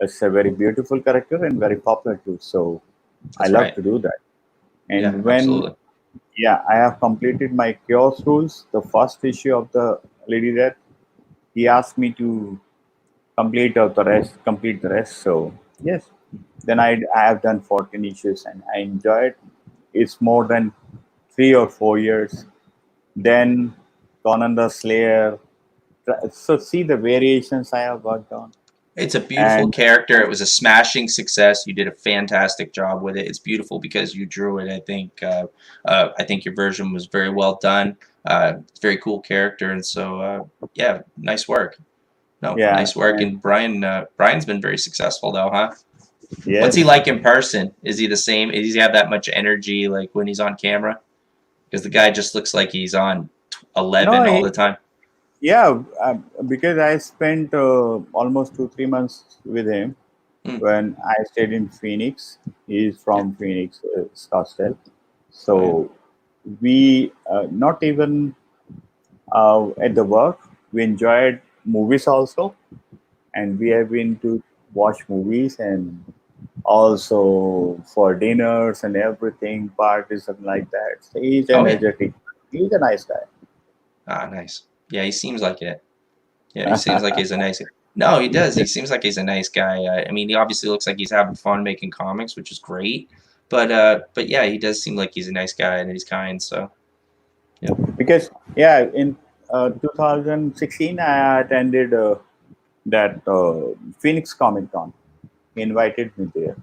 it's a very beautiful character and very popular too. So I That's love right. to do that. Yeah, And when absolutely. yeah, I have completed my Chaos Rules, the first issue of the Lady Death. He asked me to complete the rest. So yes, then I have done 14 issues and I enjoy it. It's more than 3 or 4 years. Then Conan the Slayer. So see the variations I have worked on, It's a beautiful and character. It was a smashing success. You did a fantastic job with it. It's beautiful because you drew it. I think your version was very well done. It's a very cool character, and so yeah, nice work. No, yeah, nice work. and And Brian's been very successful though, huh? What's he yes, like in person? Is he the same? Does he have that much energy like when he's on camera? Because the guy just looks like he's on no, 11 all the time. yeah, because I spent almost 2 3 months with him Mm. when I stayed in Phoenix. He's Yeah. from Phoenix, Scottsdale. Oh yeah. So we not even at the work. We enjoyed movies also, and we have been to watch movies and also for dinners and everything, parties and like that. So he's Oh yeah. energetic. He's a nice guy. Ah, nice. Yeah, he seems like it. Yeah, he seems like he's a nice. No, he does. He seems like he's a nice guy. I mean, he obviously looks like he's having fun making comics, which is great. But yeah, he does seem like he's a nice guy and he's kind. So yeah. Because yeah, in 2016 I attended that Phoenix Comic Con. He invited me there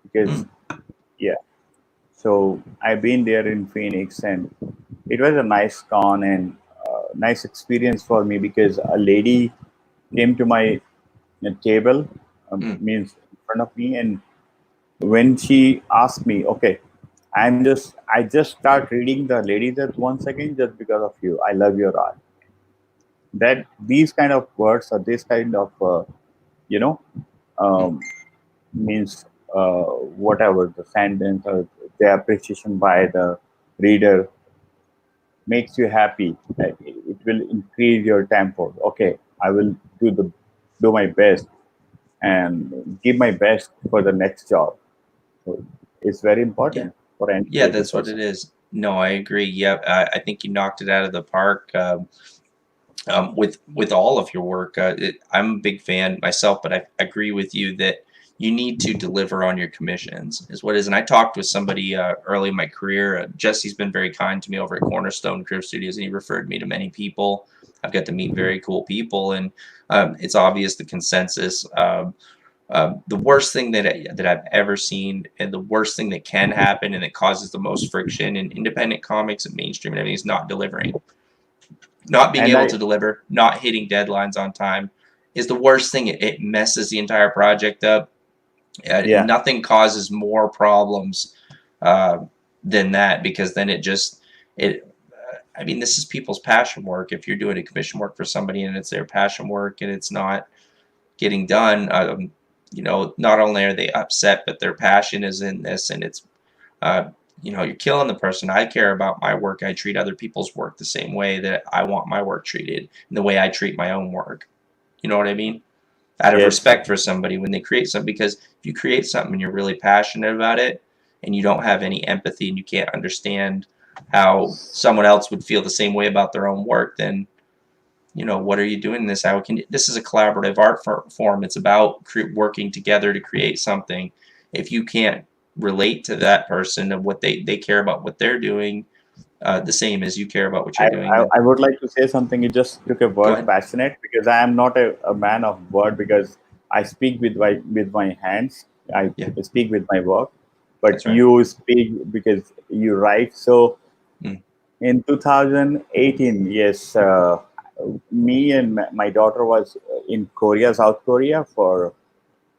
because Mm. yeah. So I've been there in Phoenix, and it was a nice con and nice experience for me because a lady came to my table, Mm. means in front of me, and when she asked me, okay, I just start reading the lady that once again just because of you. I love your art. That these kind of words or this kind of you know Mm. um, means whatever the sentence or the appreciation by the reader makes you happy. It will increase your tempo. Okay, I will do my best and give my best for the next job. So it's very Yeah. important for any Yeah, creative that's what it person. is. No, I agree. Yep, I think you knocked it out of the park. With all of your work. I'm a big fan myself, but I agree with you that you need to deliver on your commissions is what it is. And I talked with somebody early in my career. Jesse's been very kind to me over at Cornerstone Creative Studios, and he referred me to many people. I've got to meet very cool people, and it's obvious the consensus. The worst thing that I've ever seen, and the worst thing that can happen, and that causes the most friction in independent comics and mainstream and everything, is not delivering. Not being And able I to deliver, not hitting deadlines on time is the worst thing. It messes the entire project up. yeah, Nothing causes more problems uh, than that because then it just it I mean, this is people's passion work. If you're doing a commission work for somebody and it's their passion work and it's not getting done, not only are they upset, but their passion is in this, and it's, you're killing the person. I care about my work. I treat other people's work the same way that I want my work treated, and the way I treat my own work. You know what I mean? Out of Yes. respect for somebody when they create something, because if you create something and you're really passionate about it and you don't have any empathy and you can't understand how someone else would feel the same way about their own work, then what are you doing this? This is a collaborative art form. It's about working together to create something. If you can't relate to that person and what they care about what they're doing, the same as you care about what you're doing, then I would like to say something. You just took a go word ahead. passionate, because I am not a man of word, because I speak with my hands. I Yeah. speak with my work, but That's right. you speak because you write. So Mm. in 2018, yes, me and my daughter was in Korea, South Korea, for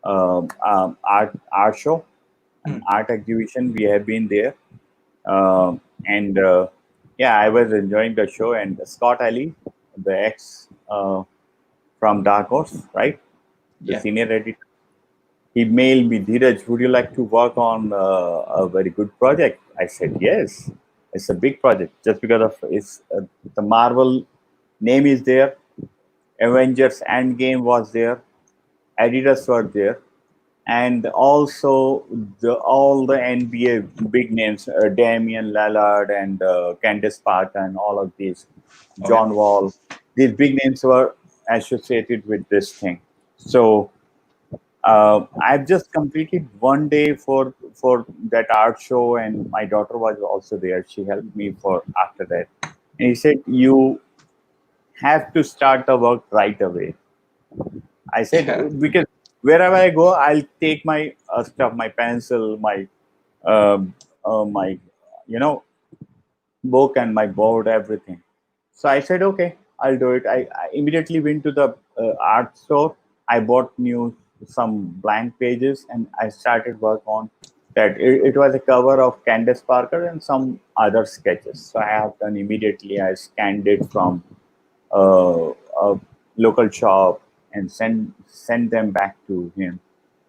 art show, an Mm. art exhibition. We have been there, and yeah, I was enjoying the show. And Scott Ali, the ex from Dark Horse, right, the Yeah. senior editor, he mailed me, Dheeraj, would you like to work on a very good project? I said yes. It's a big project, just because of the Marvel name is there. Avengers Endgame was there. Editors were there, and also all the NBA big names, Damian Lillard and Candace Parker and all of these, Oh yeah. John Wall. These big names were associated with this thing. So I've just completed one day for that art show, and my daughter was also there. She helped me for after that, and he said, "You have to start the work right away." I said, Yeah. because wherever I go, I'll take my stuff, my pencil, my book and my board, everything. So I said, okay, I'll do it. I immediately went to the art store. I bought some blank pages, and I started work on that. It was a cover of Candace Parker and some other sketches. So I have done immediately. I scanned it from a local shop and send them back to him.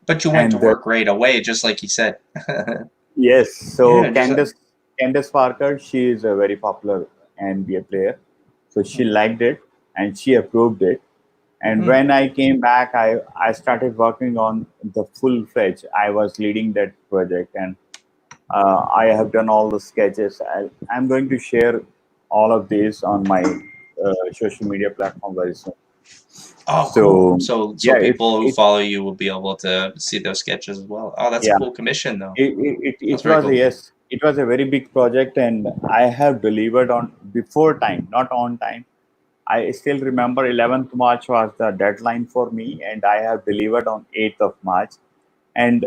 But you went to And work right away, just like you said. yes, so Yeah. Just. Candace Parker, she is a very popular NBA player, so she liked it and she approved it. And Mm. when I came back, I started working on the full fledged. I was leading that project, and I have done all the sketches. I'm going to share all of these on my social media platform very soon. Oh, cool. So So yeah, people who follow you will be able to see those sketches as well. Oh, that's a yeah, cool commission, though. it That's very was a cool. yes. It was a very big project, and I have delivered on before time, not on time. I still remember 11th March was the deadline for me, and I have delivered on 8th of March. And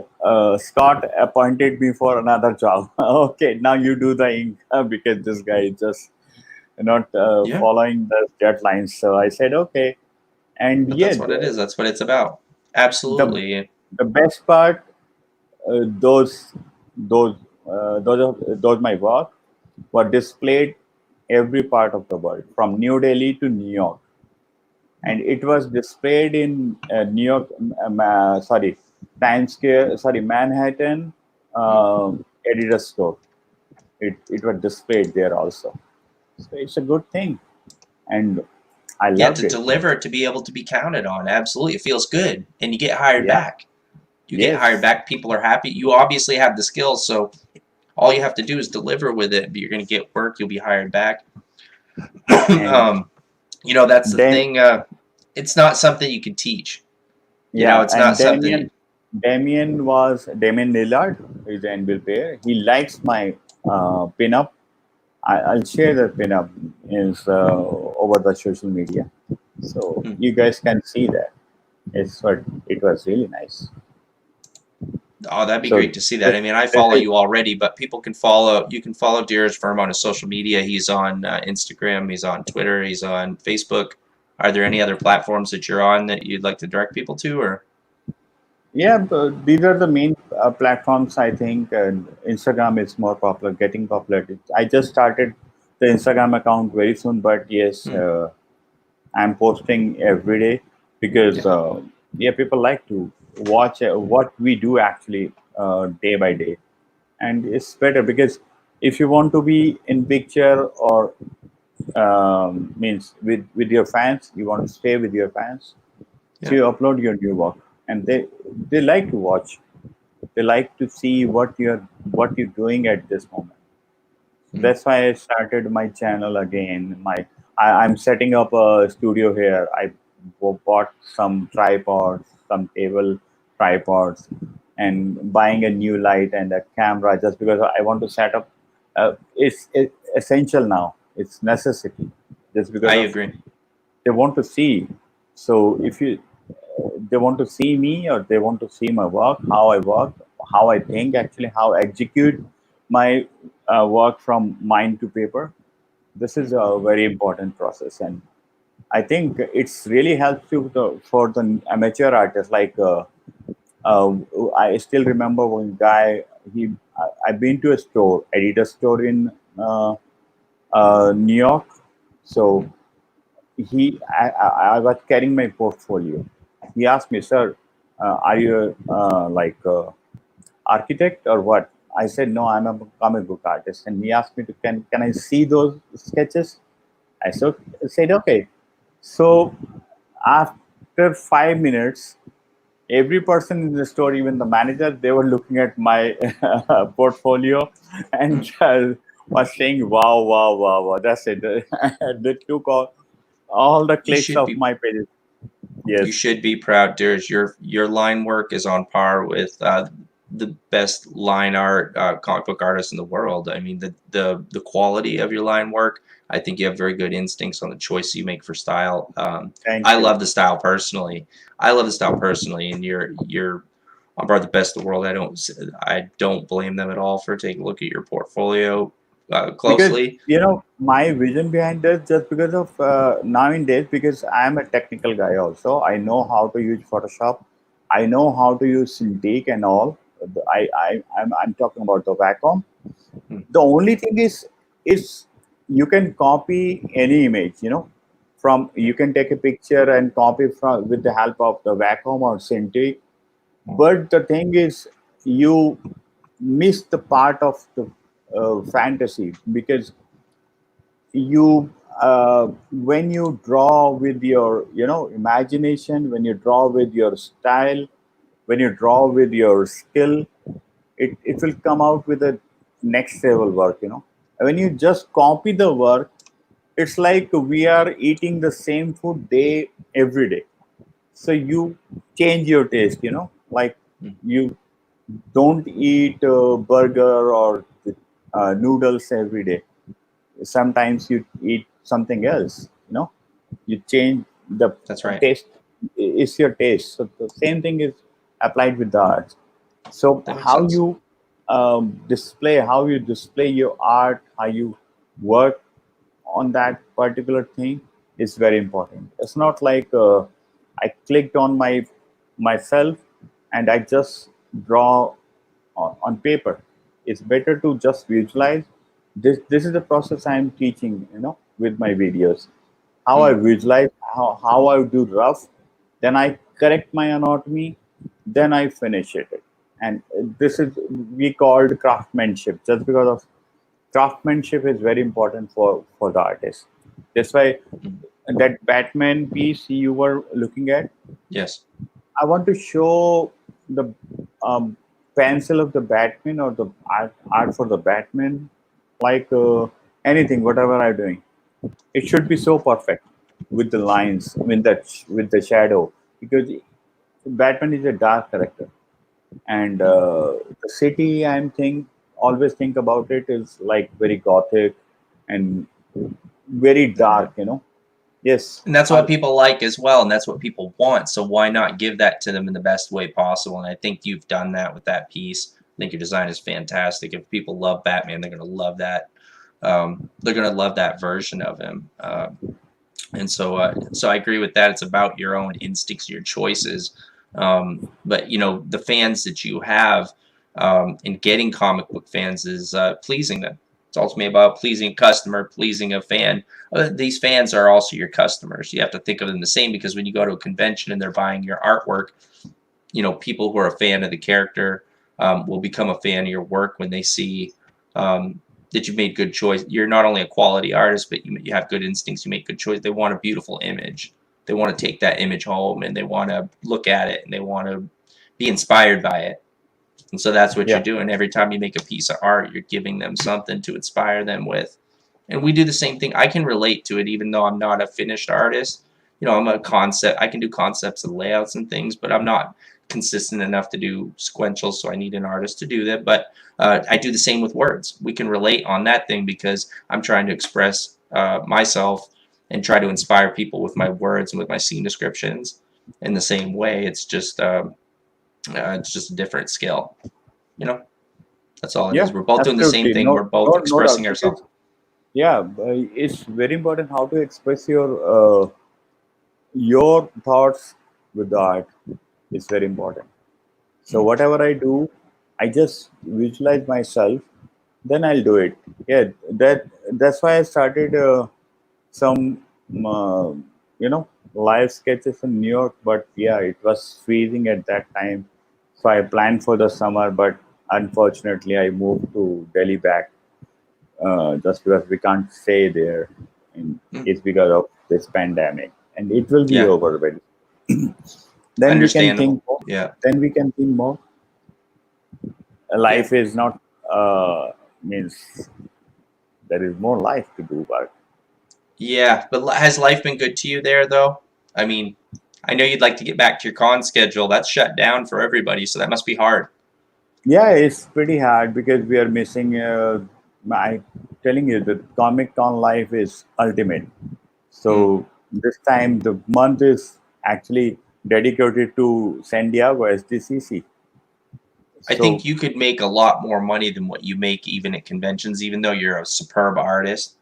Scott appointed me for another job. Okay, now you do the ink because this guy is just not Yeah, following the deadlines. So I said okay, and but yeah, that's what it is. That's what it's about. the Absolutely. the best part, uh, those those those my work were displayed every part of the world, from New Delhi to New York, and it was displayed in New York, sorry, Times Square, sorry, Manhattan Mm. editor store. It was displayed there also. So it's a good thing, and I Yeah, loved to it. deliver, to be able to be counted on. Absolutely. It feels good. And you get hired Yeah. back. You get hired Yes. back. People are happy. You obviously have the skills, so all you have to do is deliver with it. But you're going to get work. You'll be hired back. And That's the then thing. It's not something you can teach. yeah, It's and not something. Damian Lillard is an NBA player. He likes my pinup. I'll share the pinup is over the social media, so Hmm. you guys can see that. It was really nice. Oh, that'd be So great to see that. this, I mean, I this follow is, you already, but people can follow. You can follow Dheeraj Verma on his social media. He's on Instagram. He's on Twitter. He's on Facebook. Are there any other platforms that you're on that you'd like to direct people to, or? yeah, but these are the main platforms. I think Instagram is more popular, getting popular. I just started the Instagram account very soon, but yes, Hmm. I'm posting every day because Yeah. yeah, people like to watch what we do actually day by day, and it's better because if you want to be in picture or means with your fans, you want to stay with your fans, so Yeah. you upload your new work, and they like to watch, they like to see what you're doing at this moment. Hmm. That's why I started my channel again. I'm setting up a studio here. I bought some tripods, some table tripods, and buying a new light and a camera just because I want to set up. It's essential now. It's necessity just because I of agree. they want to see. So if you they want to see me or they want to see my work, how I think actually, how I execute my work from mind to paper. This Hmm. is a very important process, and I think it's really helps you for the amateur artists. Like uh, I still remember one guy. I've been to a store, Adidas store in New York. So I was carrying my portfolio. He asked me, "Sir, are you like architect or what?" I said, "No, I'm a comic book artist." And he asked me to, can I see those sketches?" I said, "Okay." So after 5 minutes, every person in the store, even the manager, they were looking at my portfolio Hmm. and was saying, "Wow, wow, wow, wow." That's it. They took all the You clicks should of be my pages. you Yes, should be proud, Dheeraj. Your line work is on par with the best line art comic book artists in the world. I mean, the quality of your line work. I think you have very good instincts on the choice you make for style. thank I you. love the style personally. I love the style personally, and you're on par with the best in the world. I don't blame them at all for taking a look at your portfolio Because closely. my vision behind this, just because of nowadays, because I am a technical guy also. I know how to use Photoshop. I know how to use Cintiq and all. I'm talking about the Wacom. Hmm. The only thing is you can copy any image. From Yeah. you can take a picture and copy from with the help of the Wacom or Cintiq. But the thing is, you miss the part of the fantasy because you when you draw with your imagination, when you draw with your style, when you draw with your skill, it will come out with a next level work. When you just copy the work, it's like we are eating the same food day every day, so you change your taste. Like Hmm. you don't eat burger or noodles every day. Sometimes you eat something else. You change the That's right. taste. Is your taste, so the same thing is applied with the art. So That makes sense. how you display your art, how you work on that particular thing is very important. It's not like I clicked on myself and I just draw on paper. It's better to just visualize. This is the process I'm teaching, with my videos. How I Hmm. visualize, how I do rough, then I correct my anatomy, then I finish it. And this is we called craftsmanship, just because of craftsmanship is very important for the artist. That's why Hmm. that Batman piece you were looking at, Yes. I want to show the um, pencil of the Batman or the art for the Batman, like anything, whatever I'm doing. It should be so perfect with the lines, with the shadow, because Batman is a dark character, and Hmm. the city always think about it is like very gothic and very dark. Yes, And that's what people like as well, and that's what people want. So why not give that to them in the best way possible? And I think you've done that with that piece. I think your design is fantastic. If people love Batman, they're going to love that. They're going to love that version of him. And so I agree with that. It's about your own instincts, your choices. But the fans that you have, and getting comic book fans is pleasing them. It's ultimately about pleasing a customer, pleasing a fan. These fans are also your customers. You have to think of them the same, because when you go to a convention and they're buying your artwork, people who are a fan of the character will become a fan of your work when they see that you made good choice. You're not only a quality artist, but you have good instincts. You make good choice. They want a beautiful image. They want to take that image home, and they want to look at it, and they want to be inspired by it. And so that's what you're Yeah. doing. Every time you make a piece of art, you're giving them something to inspire them with. And we do the same thing. I can relate to it, even though I'm not a finished artist. I'm a concept. I can do concepts and layouts and things, but I'm not consistent enough to do sequentials, so I need an artist to do that. But I do the same with words. We can relate on that thing, because I'm trying to express myself and try to inspire people with my words and with my scene descriptions in the same way. It's just a different skill. That's all it is. Yeah, We're both doing the same absolutely. thing. No, We're both no doubt. expressing Because, ourselves. yeah, it's very important how to express your thoughts with the art. Is very important. So whatever I do, I just visualize myself, then I'll do it. Yeah, that's why I started some live sketches in New York. But yeah, it was freezing at that time, so I planned for the summer. But unfortunately, I moved to Delhi back just because we can't stay there. And Mm. it's because of this pandemic, and it will be Yeah, over very. Then we can understandable. think more. Yeah. Then we can think more. Yeah. Life is not means there is more life to do, but Yeah, but has life been good to you there, though? I mean, I know you'd like to get back to your con schedule. That's shut down for everybody, so that must be hard. yeah, it's pretty hard because we are missing. I telling you, the Comic Con life is ultimate. Mm. So this time the month is actually dedicated to San Diego SDCC. I So think you could make a lot more money than what you make even at conventions, even though you're a superb artist.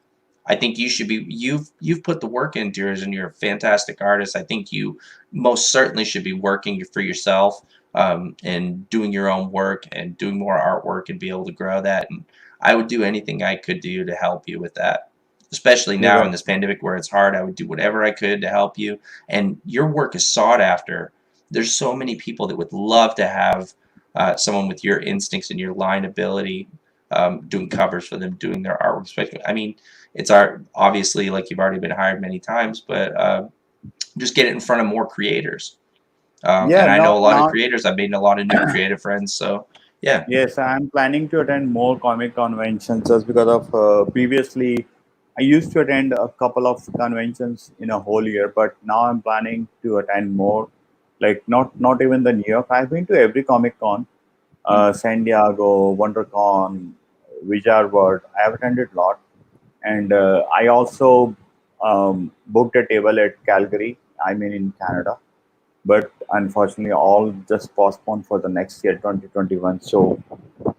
I think you should be you've put the work into yours, and you're a fantastic artist. I think you most certainly should be working for yourself, and doing your own work and doing more artwork and be able to grow that. And I would do anything I could do to help you with that. Especially yeah, now in this pandemic where it's hard, I would do whatever I could to help you. And your work is sought after. There's so many people that would love to have someone with your instincts and your line ability, doing covers for them, doing their artwork. Especially, I mean, it's art obviously, like, you've already been hired many times, but just get it in front of more creators. yeah. And I know Now, a lot of now, creators. I've made a lot of new creative friends. So yeah. yes, I'm planning to attend more comic conventions just because of previously I used to attend a couple of conventions in a whole year, but now I'm planning to attend more. Like not even the New York. I've been to every Comic Con, Mm. San Diego, WonderCon, Wizard World. I have attended a lot, and I also booked a table at Calgary. I mean in Canada, but unfortunately, all just postponed for the next year, 2021. So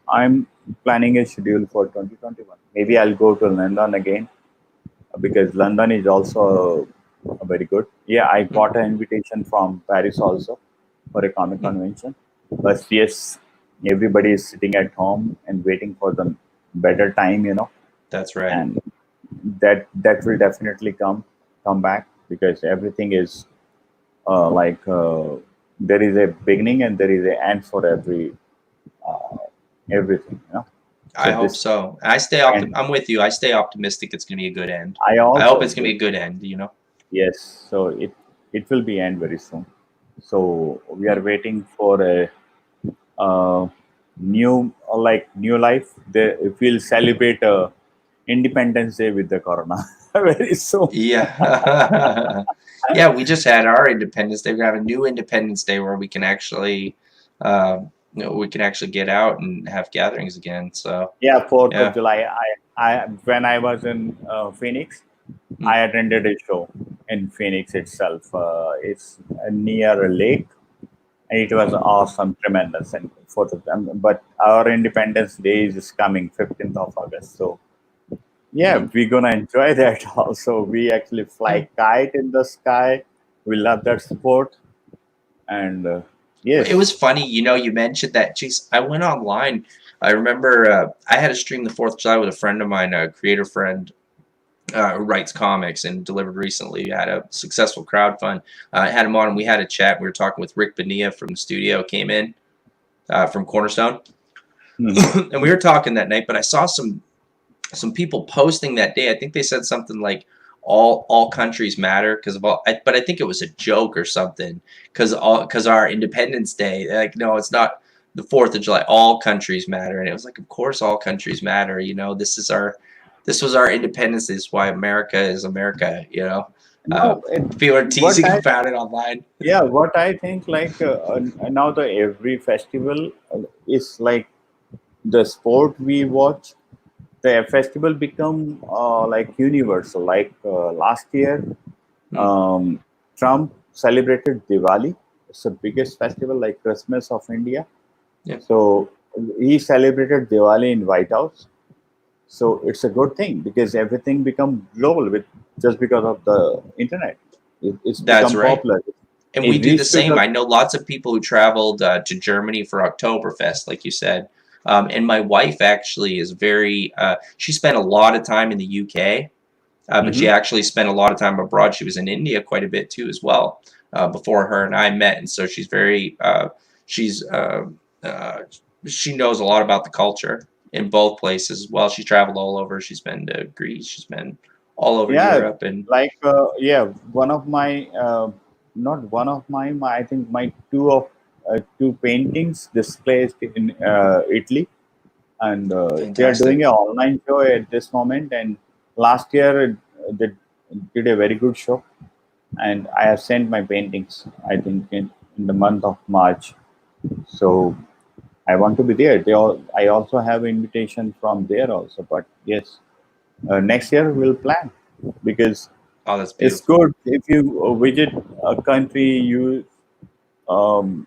I'm planning a schedule for 2021. Maybe I'll go to London again because London is also very good. Yeah, I Mm. got an invitation from Paris also for a comic Mm. convention. But yes, everybody is sitting at home and waiting for the better time, That's right. and that will definitely come back because everything is there is a beginning and there is an end for uh, everything. So I hope this so. and I'm with you. I stay optimistic. It's going to be a good end. I I hope also it's going to be do. a good end. Yes, so it will be end very soon. So we are Mm. waiting for a new life. We'll celebrate Independence Day with the Corona very soon. Yeah. Yeah, we just had our Independence Day. We're gonna have a new Independence Day where we can actually, uh, we can actually get out and have gatherings again. So Yeah, Fourth of yeah. July. I when I was in Phoenix, Mm. I attended a show in Phoenix itself. It's near a lake, and it was awesome, tremendous, and Fourth of them. But our Independence Day is coming, 15th of August. So yeah, Mm. we're gonna enjoy that also. We actually Yeah. fly kite in the sky. We love that sport, and It was yes, funny, you mentioned that. Geez, I went online. I remember I had a stream the 4th of July with a friend of mine, a creator friend who writes comics and delivered recently. Had a successful crowdfund. I had him on and we had a chat. We were talking with Rick Bonilla from the studio, came in from Cornerstone. Mhm. And we were talking that night, but I saw some people posting that day. I think they said something like all countries matter because of all, but I think it was a joke or something because our Independence Day. Like, no, it's not the 4th of July. All countries matter, and it was like, of course, all countries matter. You know, this was our Independence Day. This is why America is America. You know, uh, No, it, people are what teasing I about it online. yeah, what I think like now the every festival is like the sport we watch. The festival become like universal. Like last year, Hmm. Trump celebrated Diwali. It's the biggest festival like Christmas of India. Yeah, So he celebrated Diwali in White House. So it's a good thing because everything become global with just because of the internet. It's that's become right. popular. And we It do the reached to same. the I know lots of people who traveled to Germany for Oktoberfest, like you said. And my wife actually is very, she spent a lot of time in the UK, but she Mhm. actually spent a lot of time abroad. She was in India quite a bit too, as well, before her and I met. And so she's very, she's, uh, she knows a lot about the culture in both places as well. She's traveled all over. She's been to Greece. She's been all over Yeah, Europe. And like yeah, one of my not one of my I think my two paintings displayed in Italy, and they are fantastic. doing an online show at this moment. And last year they did a very good show, and I have sent my paintings. I think in the month of March. So I want to be there. I also have invitation from there also. But yes, next year we'll plan because Oh, that's it's beautiful. good if you visit a country. You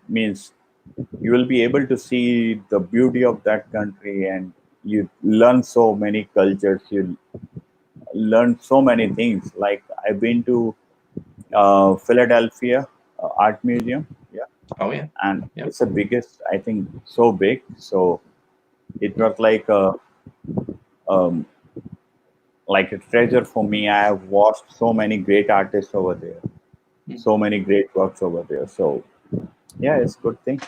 means you will be able to see the beauty of that country, and you learn so many cultures. You learn so many things. Like I've been to Philadelphia Art Museum, yeah, Oh, yeah. and Yep. it's the biggest. I think so big. So it was um, like a treasure for me. I have watched so many great artists over there, Hmm. so many great works over there. So yeah, it's a good thing.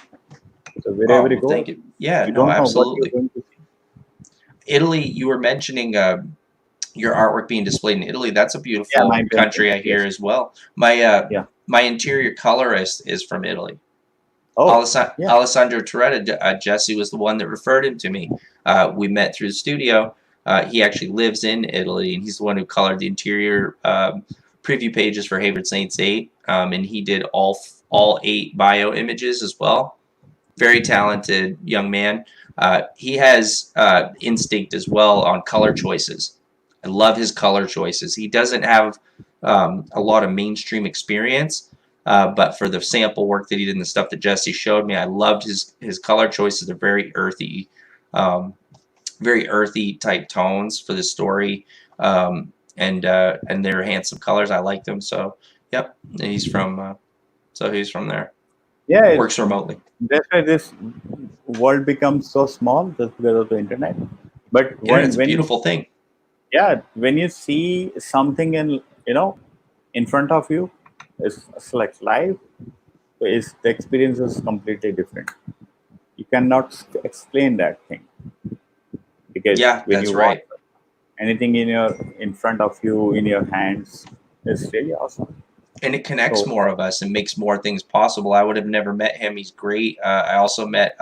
So Oh, wherever you well, go, thank you. Yeah, you no, don't know what you're absolutely. going to see. Italy, you were mentioning your artwork being displayed in Italy. That's a Yeah, my beautiful painting. country, I hear Yes. as well. My Yeah. my interior colorist is from Italy. Oh, yeah. Alessandro Toretta, Jesse was the one that referred him to me. We met through the studio. He actually lives in Italy, and he's the one who colored the interior preview pages for Hayward Saints 8, and he did all 8 bio images as well. Very talented young man. He has instinct as well on color choices. I love his color choices. He doesn't have a lot of mainstream experience, but for the sample work that he did and the stuff that Jesse showed me, I loved his color choices. They're um, very earthy type tones for the story, and they're handsome colors. I like them. So, yep, he's from there. Yeah, Works remotely. that's why this world becomes so small just because of the internet. But Internet's a when you, beautiful thing. yeah, when you see something in front of you, it's like live. Is the experience is completely different. You cannot explain that thing because Yeah, when that's you watch right. anything in front of you in your hands, it's really awesome. And it connects So more of us and makes more things possible. I would have never met him. He's great. I also met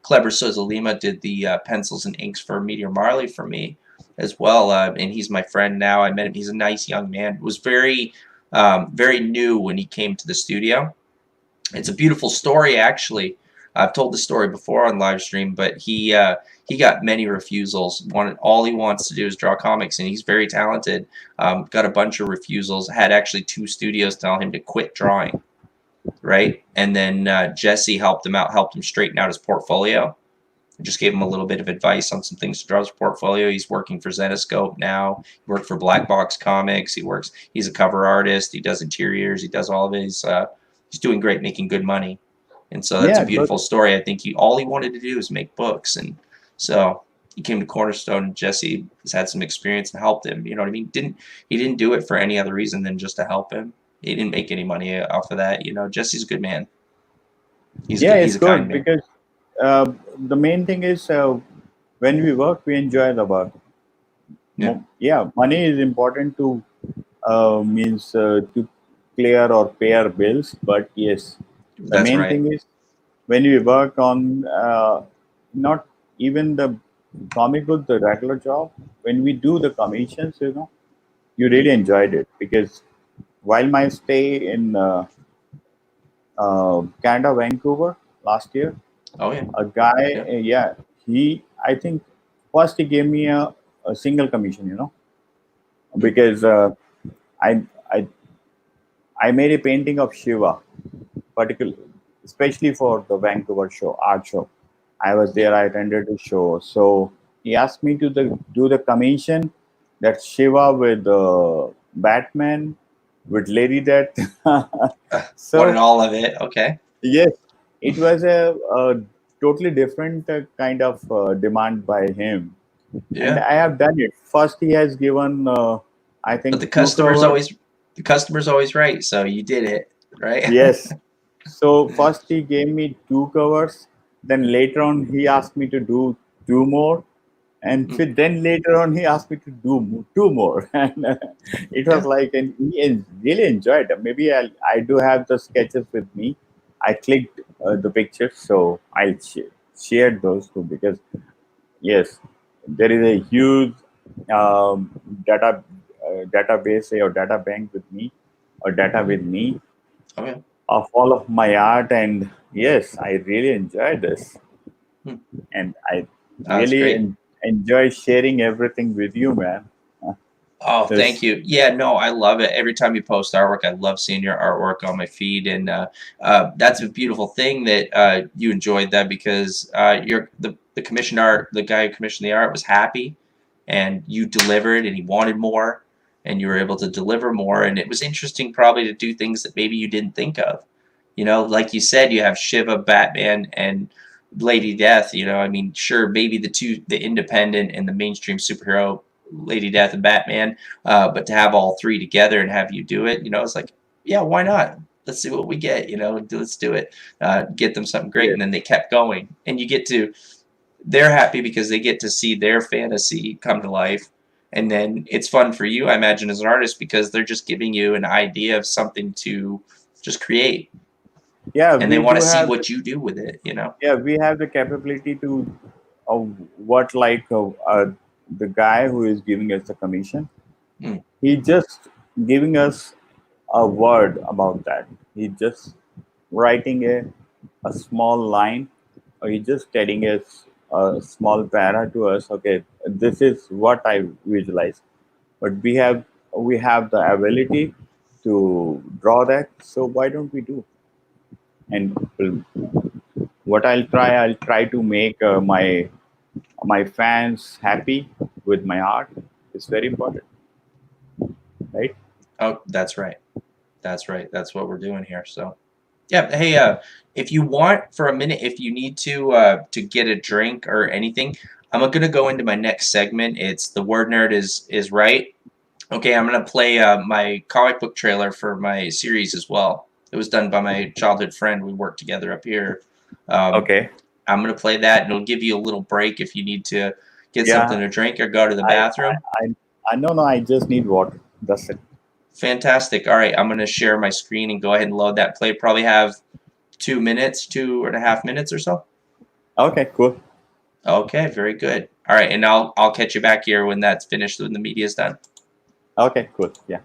Kleber Sosa did the pencils and inks for Meteor Marley for me as well. And he's my friend now. I met him. He's a nice young man. Was very new when he came to the studio. It's a beautiful story, actually. I've told the story before on live stream, but he got many refusals. All he wants to do is draw comics, and he's very talented. Got a bunch of refusals. Had actually 2 studios tell him to quit drawing, right? And then Jesse helped him out, helped him straighten out his portfolio. Just gave him a little bit of advice on some things to draw his portfolio. He's working for Zetascope now. He worked for Black Box Comics. He's a cover artist. He does interiors. He does all of his. He's doing great, making good money. And so that's a yeah, good. beautiful story. I think all he wanted to do is make books, and So he came to Cornerstone, and Jesse has had some experience and helped him. You know what I mean? He didn't do it for any other reason than just to help him. He didn't make any money off of that. You know, Jesse's a good man. He's Yeah, good. it's He's a kind good man. because the main thing is when we work, we enjoy the work. Yeah, Yeah, money is important to means to clear or pay our bills. But yes, the that's main right. thing is when we work on not even the comic book, the regular job. When we do the commissions, you Mm. really enjoyed it because while my stay in Canada, Vancouver last year, Oh yeah, a guy, yeah. yeah, I think first he gave me a single commission, Mm. because I, I, I made a painting of Shiva, particularly, especially for the Vancouver show, art show. I was Yeah. there, I attended the show. So he asked me to do the commission that Shiva with Batman, with Lady Death. Wanted So all of it. Okay. yes, it was a totally different kind of demand by him, and Yeah. I have done it. First, he has given, I But think, two the customer's always right. So you did it, right? yes. So first he gave me two covers. Then later on he asked me to do two more, and Mm. then later on he asked me to do two more. And it was Yeah. like, and really enjoyed it. Maybe I do have the sketches with me. I clicked the pictures, so I'll share those two because yes, there is a huge data database or data bank with me or data with me Okay. of all of my art, and yes, I really enjoy this, Hmm. and I That's really great. enjoy sharing everything with you, man. Oh, thank This you. Yeah, no, I love it. Every time you post artwork, I love seeing your artwork on my feed, and that's a beautiful thing that you enjoyed that because you're the commissioned art, the guy who commissioned the art was happy, and you delivered, and he wanted more, and you were able to deliver more, and it was interesting probably to do things that maybe you didn't think of. You know, like you said, you have Shiva, Batman, and Lady Death. You know, I mean, sure, maybe the independent and the mainstream superhero Lady Death and Batman, but to have all three together and have you do it, you know, it's like, yeah, why not? Let's see what we get. You know, let's do it. Get them something great, yes, and then they kept going, and you get to. They're happy because they get to see their fantasy come to life, and then it's fun for you, I imagine, as an artist because they're just giving you an idea of something to just create, yeah, and they we want to do see have what you do with it. You know. yeah, we have the capability to uh, what like the guy who is giving us the commission, Mm, he just giving us a word about that. He just writing a small line, or he just telling us a small para to us. Okay, this is what I visualize, but we have the ability to draw that. So why don't we do? And what I'll try to make my fans happy with my art. It's very important, right? oh, that's right. That's right. That's what we're doing here. So. Yeah, hey, if you want for a minute, if you need to get a drink or anything, I'm gonna go into my next segment. It's the word nerd is right. Okay, I'm gonna play my comic book trailer for my series as well. It was done by my childhood friend. We worked together up here. Um, Okay. I'm gonna play that, and it'll give you a little break if you need to get something Yeah. to drink or go to the I bathroom. I no, no. I just need water. That's it. Fantastic. All right, I'm gonna share my screen and go ahead and load that play. Probably have 2 minutes, 2.5 minutes or so. Okay. Cool. Okay, very good. All right, and I'll catch you back here when that's finished, when the media's done. Okay. Cool. Yeah.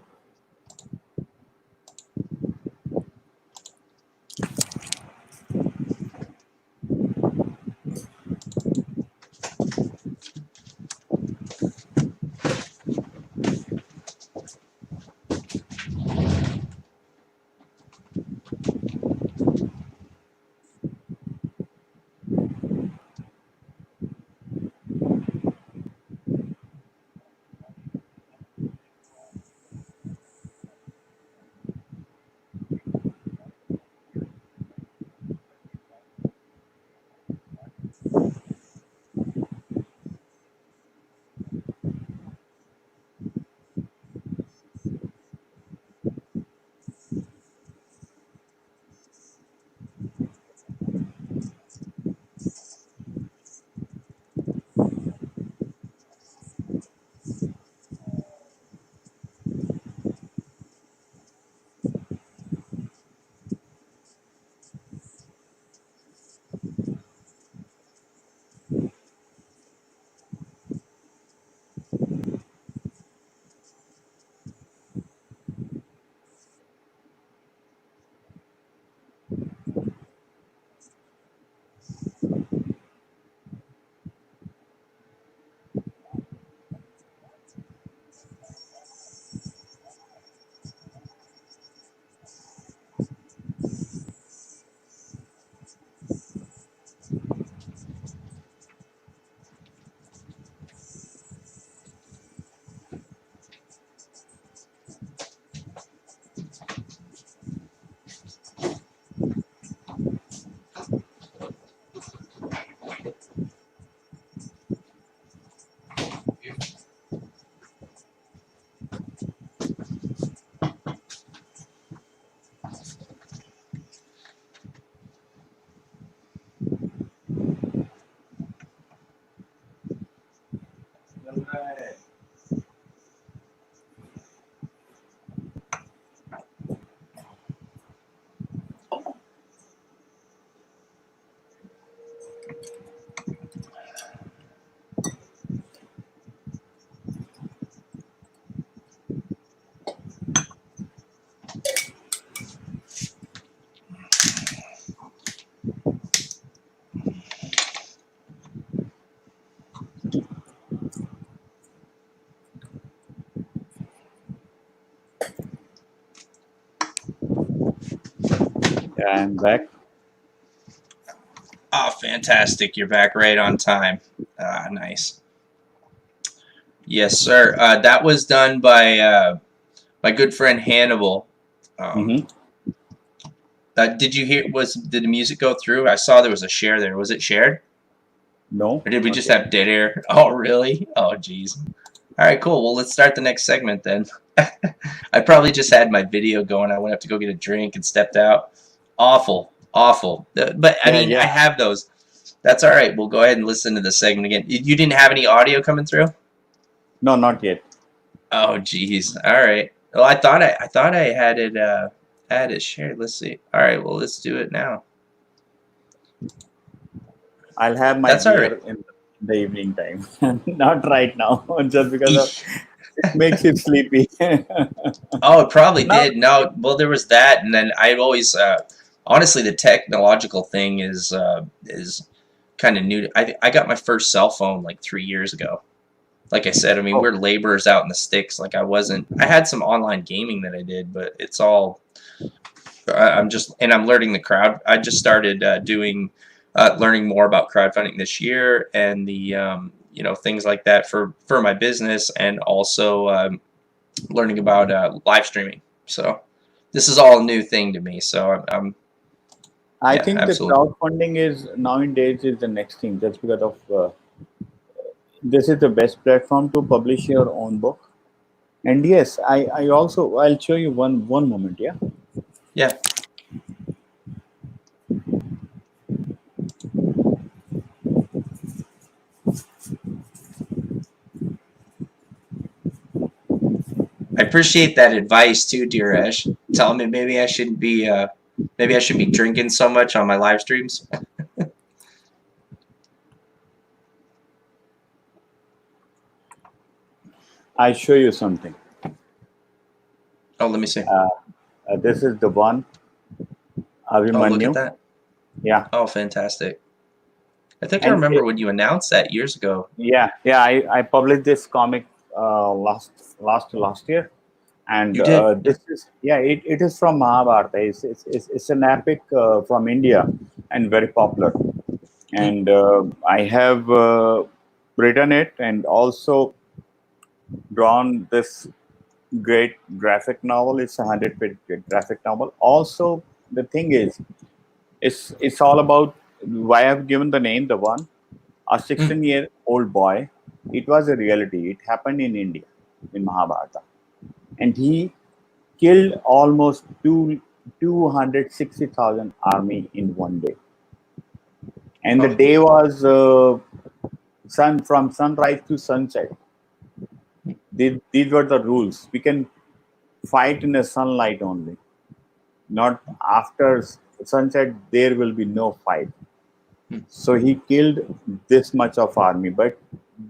Yeah, I'm back. Oh, fantastic. You're back right on time. Nice. Yes, sir. That was done by my good friend Hannibal. Hmm. Did you hear? Did the music go through? I saw there was a share there. Was it shared, No, or did we not just yet. have dead air? Oh, really? Oh, geez. All right, cool. Well, let's start the next segment then. I probably just had my video going. I went up to go get a drink and stepped out. Awful, awful. But I Yeah, mean, I yeah. have those. That's all right. We'll go ahead and listen to the segment again. You didn't have any audio coming through? No, not yet. Oh, geez. All right. Well, I thought I had it shared. Let's see. All right. Well, let's do it now. I'll have my That's all right. beer in the evening time. Not right now, just because it makes you sleepy. Oh, it probably Now, did. No, well, there was that, and then I always, honestly, the technological thing is kind of new. I got my first cell phone like 3 years ago. Like I said, I mean, oh, we're laborers out in the sticks. Like I wasn't. I had some online gaming that I did, but it's all. I'm just, and I'm learning the crowd. I just started learning more about crowdfunding this year, and the things like that for my business, and also learning about live streaming. So this is all a new thing to me. So I'm I yeah, think the absolutely. crowdfunding is nowadays is the next thing, just because of this is the best platform to publish your own book. And yes, I also I'll show you one moment. Yeah, Yeah, I appreciate that advice too, Dheeraj. Telling me maybe I should be drinking so much on my live streams. I'll show you something. Oh, let me see. This is the one Oh, look at Avimanyu. that. Yeah, Oh, fantastic. I think I and remember when you announced that years ago. yeah. I published this comic last year, and You did. this is it is from Mahabharata. It's an epic from India and very popular. Hmm. And I have written it and also drawn this great graphic novel. It's a 100-page graphic novel. Also, the thing is, it's all about why I've given the name the one. A Hmm. 16-year-old boy. It was a reality. It happened in India, in Mahabharata, and he killed almost 260,000 army in one day. And the Oh, day was from sunrise to sunset. These were the rules. We can fight in the sunlight only. Not after sunset, there will be no fight. hmm. So he killed this much of army. But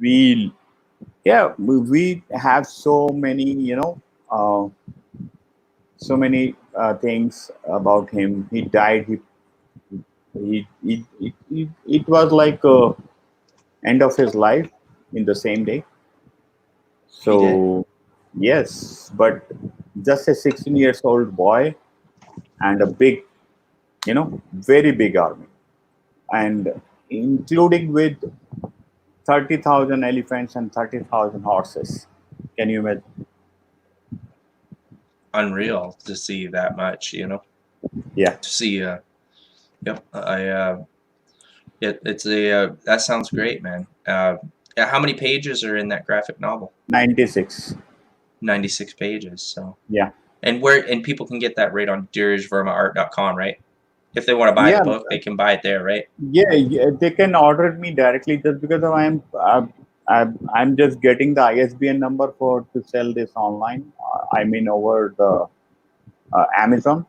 we, yeah, we have so many, uh, so many things about him. He died. It was like end of his life in the same day. He did. So yes, but just a 16 years old boy and a big, very big army, and including with 30,000 elephants and 30,000 horses. Can you imagine? Unreal to see that much. Yeah, To see. Yep. Yeah. It's a. That sounds great, man. Yeah. How many pages are in that graphic novel? 96. 96 pages. So. Yeah, And people can get that right on dheerajvermaart.com, right? If they want to buy the yeah, book, they can buy it there, right? yeah. They can order it me directly just because I'm just getting the ISBN number for to sell this online. I mean over the Amazon.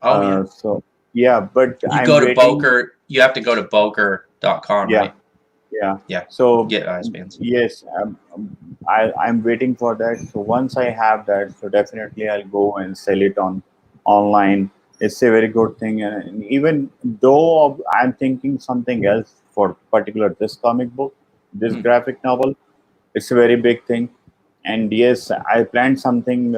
Oh yeah. So yeah, but You I'm go to waiting. Boker. You have to go to Boker.com, Yeah, right? yeah. Yeah. So Get ISBNs. yes, I'm waiting for that. So once I have that, so definitely I'll go and sell it on online. It's a very good thing, and even though I'm thinking something else for particular this comic book, this Hmm. graphic novel, it's a very big thing. And yes, I planned something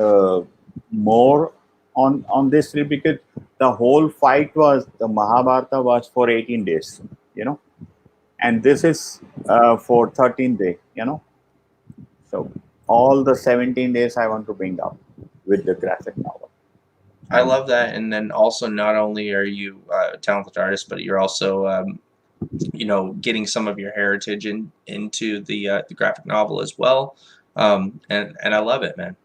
more on this trip because the whole fight was the Mahabharata was for 18 days, you know, and this is for 13 days, you know. So all the 17 days I want to bring up with the graphic novel. I And love that. And then also, not only are you a talented artist, but you're also, getting some of your heritage into the graphic novel as well. And I love it, man.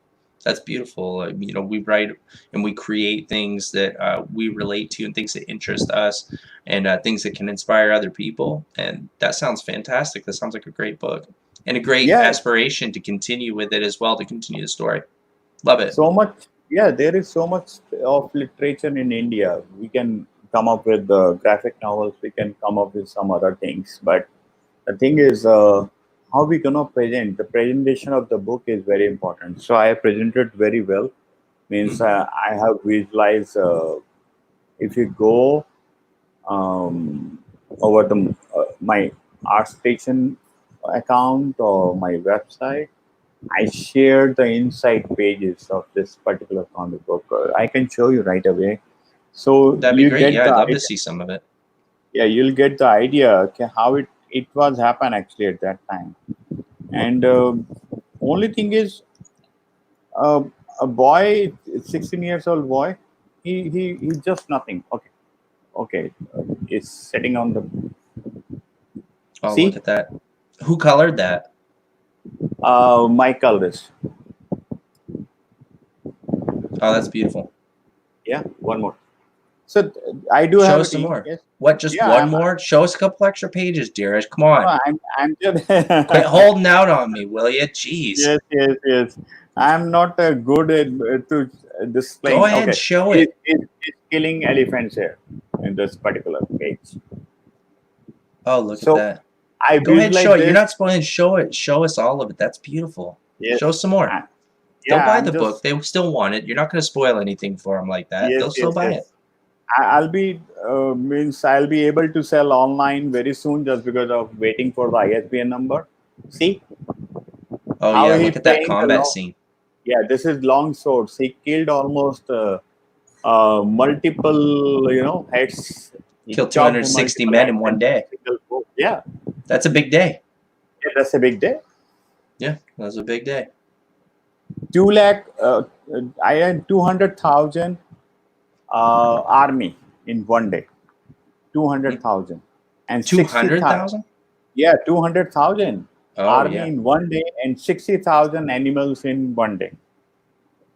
That's beautiful. We write and we create things that we relate to and things that interest us and things that can inspire other people. And that sounds fantastic. That sounds like a great book and a great yeah, aspiration to continue with it as well, to continue the story. Love it. so much, yeah, there is so much of literature in India. We can come up with graphic novels, we can come up with some other things, but the thing is, how we gonna present the presentation of the book is very important. So I presented very well. Means Mhm. I have visualized. If you go over the my art station account or my website, I shared the inside pages of this particular comic book. I can show you right away. So That'd be you great. get Yeah, the I'd love to idea. see some of it. Yeah, you'll get the idea, okay, how it was happen actually at that time. And only thing is, uh, a boy, 16 years old boy, he just nothing. Okay, okay, is sitting on the Oh, look see, at that. Who colored that? Michael this. Oh, that's beautiful. Yeah, one more. So I do Show have a us some team. more. Yes. What, just Yeah, one more? Show us a couple extra pages, Dheeraj. Come on. I'm just. Quit holding out on me, will you? Jeez. Yes, yes, yes. I'm not good at to Go displaying. ahead, Okay, show it. it's killing elephants here in this particular page. Oh, look at So that. I Go ahead, show visualize it. You're this. not spoiling. Show it. Show us all of it. That's beautiful. Show Yes. us some more. I, They'll yeah, buy I'm the book. just. They still want it. You're not going to spoil anything for them like that. Yes, They'll still yes, buy it. yes. I'll be means I'll be able to sell online very soon just because of waiting for the ISBN number. See Oh, how yeah. he Look at that playing the combat long. scene. Yeah, this is long swords. He killed almost multiple, heads. He Kill chopped 260 multiple men heads in in one day. single go. Yeah, That's a big day. yeah, that's a big day. Yeah, that's a big day. 2 lakh. I had 200,000 army in one day. 200,000 and 60,000. 200,000? Yeah, 200,000 Oh, army yeah. in one day and 60,000 animals in one day.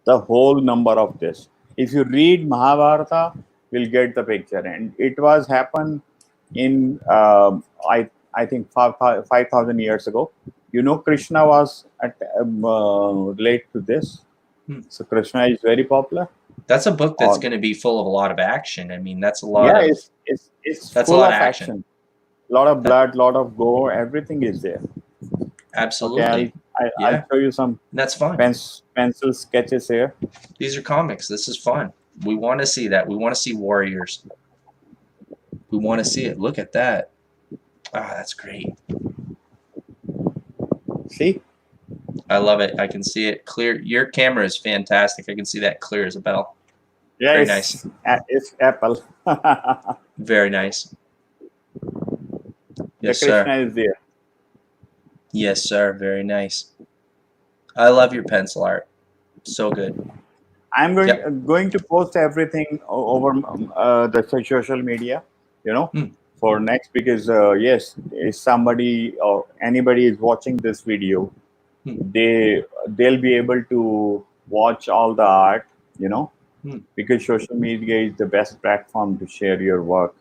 The whole number of this. If you read Mahabharata, you'll get the picture. And it was happened in I think 5,000 years ago. Krishna was related to this. Hmm. So Krishna is very popular. That's a book that's Or going to be full of a lot of action. I mean, yeah, it's that's a full lot of of action. action. Lot of That, blood, lot of gore. Everything is there. Okay, absolutely. I'll Yeah, show you some that's fun. pencil sketches here. These are comics. This is fun. We want to see that. We want to see warriors. We want to see it. Look at that. Ah, that's great. See? I love it. I can see it clear. Your camera is fantastic. I can see that clear as a bell. Yeah, Very nice. it's Apple. The Very nice. Yes, Krishna sir. is there. Yes, sir. Very nice. I love your pencil art. So good. I'm Yep. going to post everything over the social media, Hmm. for next, because yes, if somebody or anybody is watching this video, Hmm. they'll be able to watch all the art, Hmm. because social media is the best platform to share your work.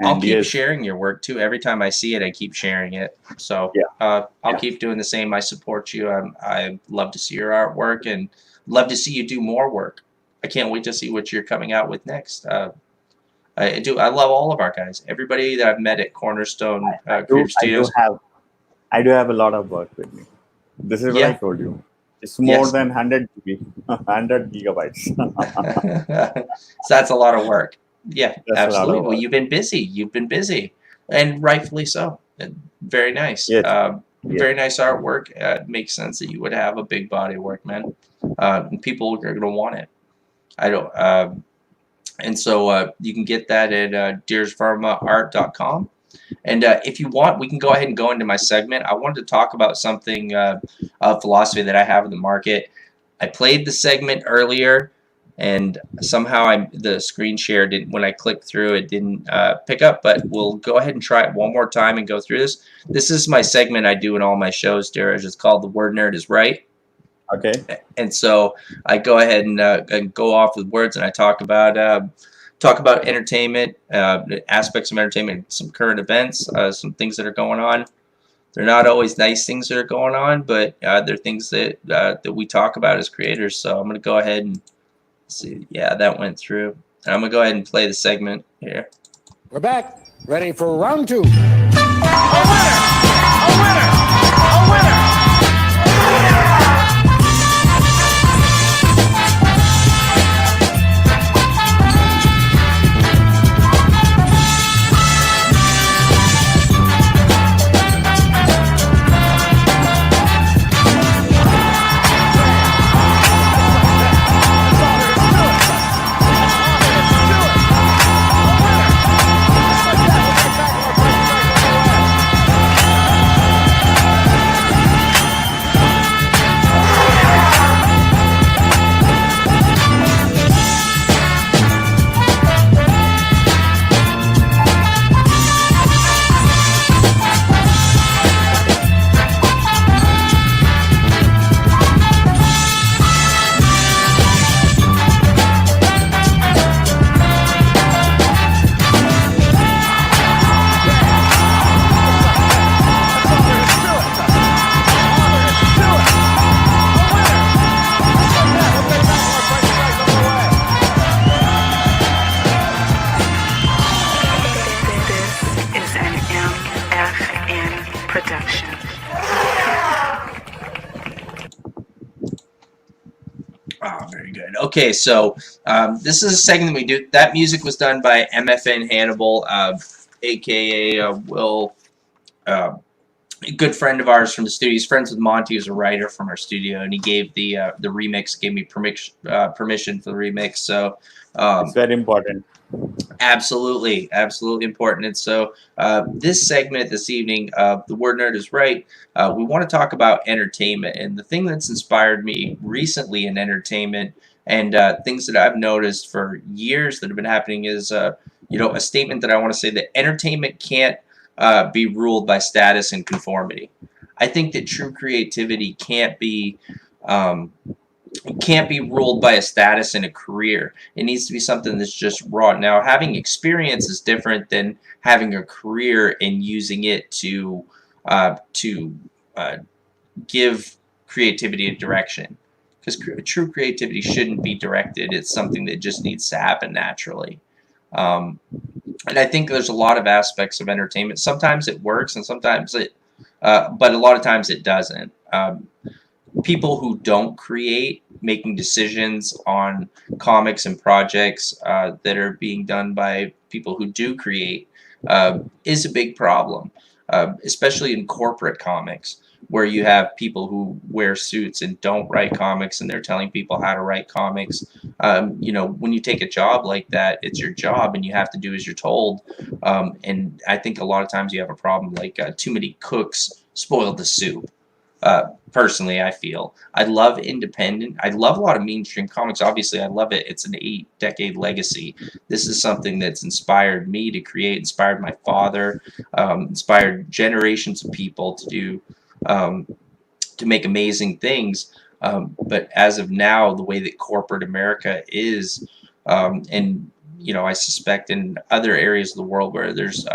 I'll And keep yes, sharing your work too. Every time I see it, I keep sharing it. So yeah, I'll yeah. keep doing the same. I support you. I love to see your artwork and love to see you do more work. I can't wait to see what you're coming out with next. I do. I love all of our guys. Everybody that I've met at Cornerstone Creative I do Studios. have a lot of work with me. This is what I Yeah. told you. It's more Yes. than 100 GB, 100 gigabytes. So that's a lot of work. Yeah, That's a lot absolutely. of Well, work. you've been busy. You've been busy, and rightfully so. And very nice. Yes, yes. Very nice artwork. It makes sense that you would have a big body of work, man. And people are going to want it. I don't. And so you can get that at dheerajvermaart.com. And if you want, we can go ahead and go into my segment. I wanted to talk about something, a philosophy that I have in the market. I played the segment earlier, and somehow the screen share didn't. When I clicked through, it didn't pick up. But we'll go ahead and try it one more time and go through this. This is my segment I do in all my shows, Dheeraj. It's called "The Word Nerd is Right." Okay. And so I go ahead and go off with words, and I talk about entertainment, aspects of entertainment, some current events, some things that are going on. They're not always nice things that are going on, but they're things that that we talk about as creators. So I'm going to go ahead and see. Yeah, that went through. And I'm going to go ahead and play the segment here. We're back, ready for round two. Oh, very good. Okay, so this is a segment we do. That music was done by MFN Hannibal, aka Will, a good friend of ours from the studio. He's friends with Monty, who's a writer from our studio, and he gave the remix, gave me permission for the remix. So It's very important. absolutely, absolutely important. And so this segment this evening, The Word Nerd is Right, we want to talk about entertainment. And the thing that's inspired me recently in entertainment and things that I've noticed for years that have been happening is, a statement that I want to say that entertainment can't be ruled by status and conformity. I think that true creativity can't be ruled by a status and a career. It needs to be something that's just raw. Now, having experience is different than having a career and using it to give creativity a direction. Because true creativity shouldn't be directed. It's something that just needs to happen naturally. And I think there's a lot of aspects of entertainment. Sometimes it works, and sometimes but a lot of times it doesn't. People who don't create, making decisions on comics and projects that are being done by people who do create is a big problem, especially in corporate comics, where you have people who wear suits and don't write comics, and they're telling people how to write comics. When you take a job like that, it's your job, and you have to do as you're told. And I think a lot of times you have a problem like too many cooks spoiled the soup. Personally, I feel I love independent. I love a lot of mainstream comics. Obviously, I love it. It's an 8-decade legacy. This is something that's inspired me to create, inspired my father, inspired generations of people to do, to make amazing things. But as of now, the way that corporate America is, and I suspect in other areas of the world where there's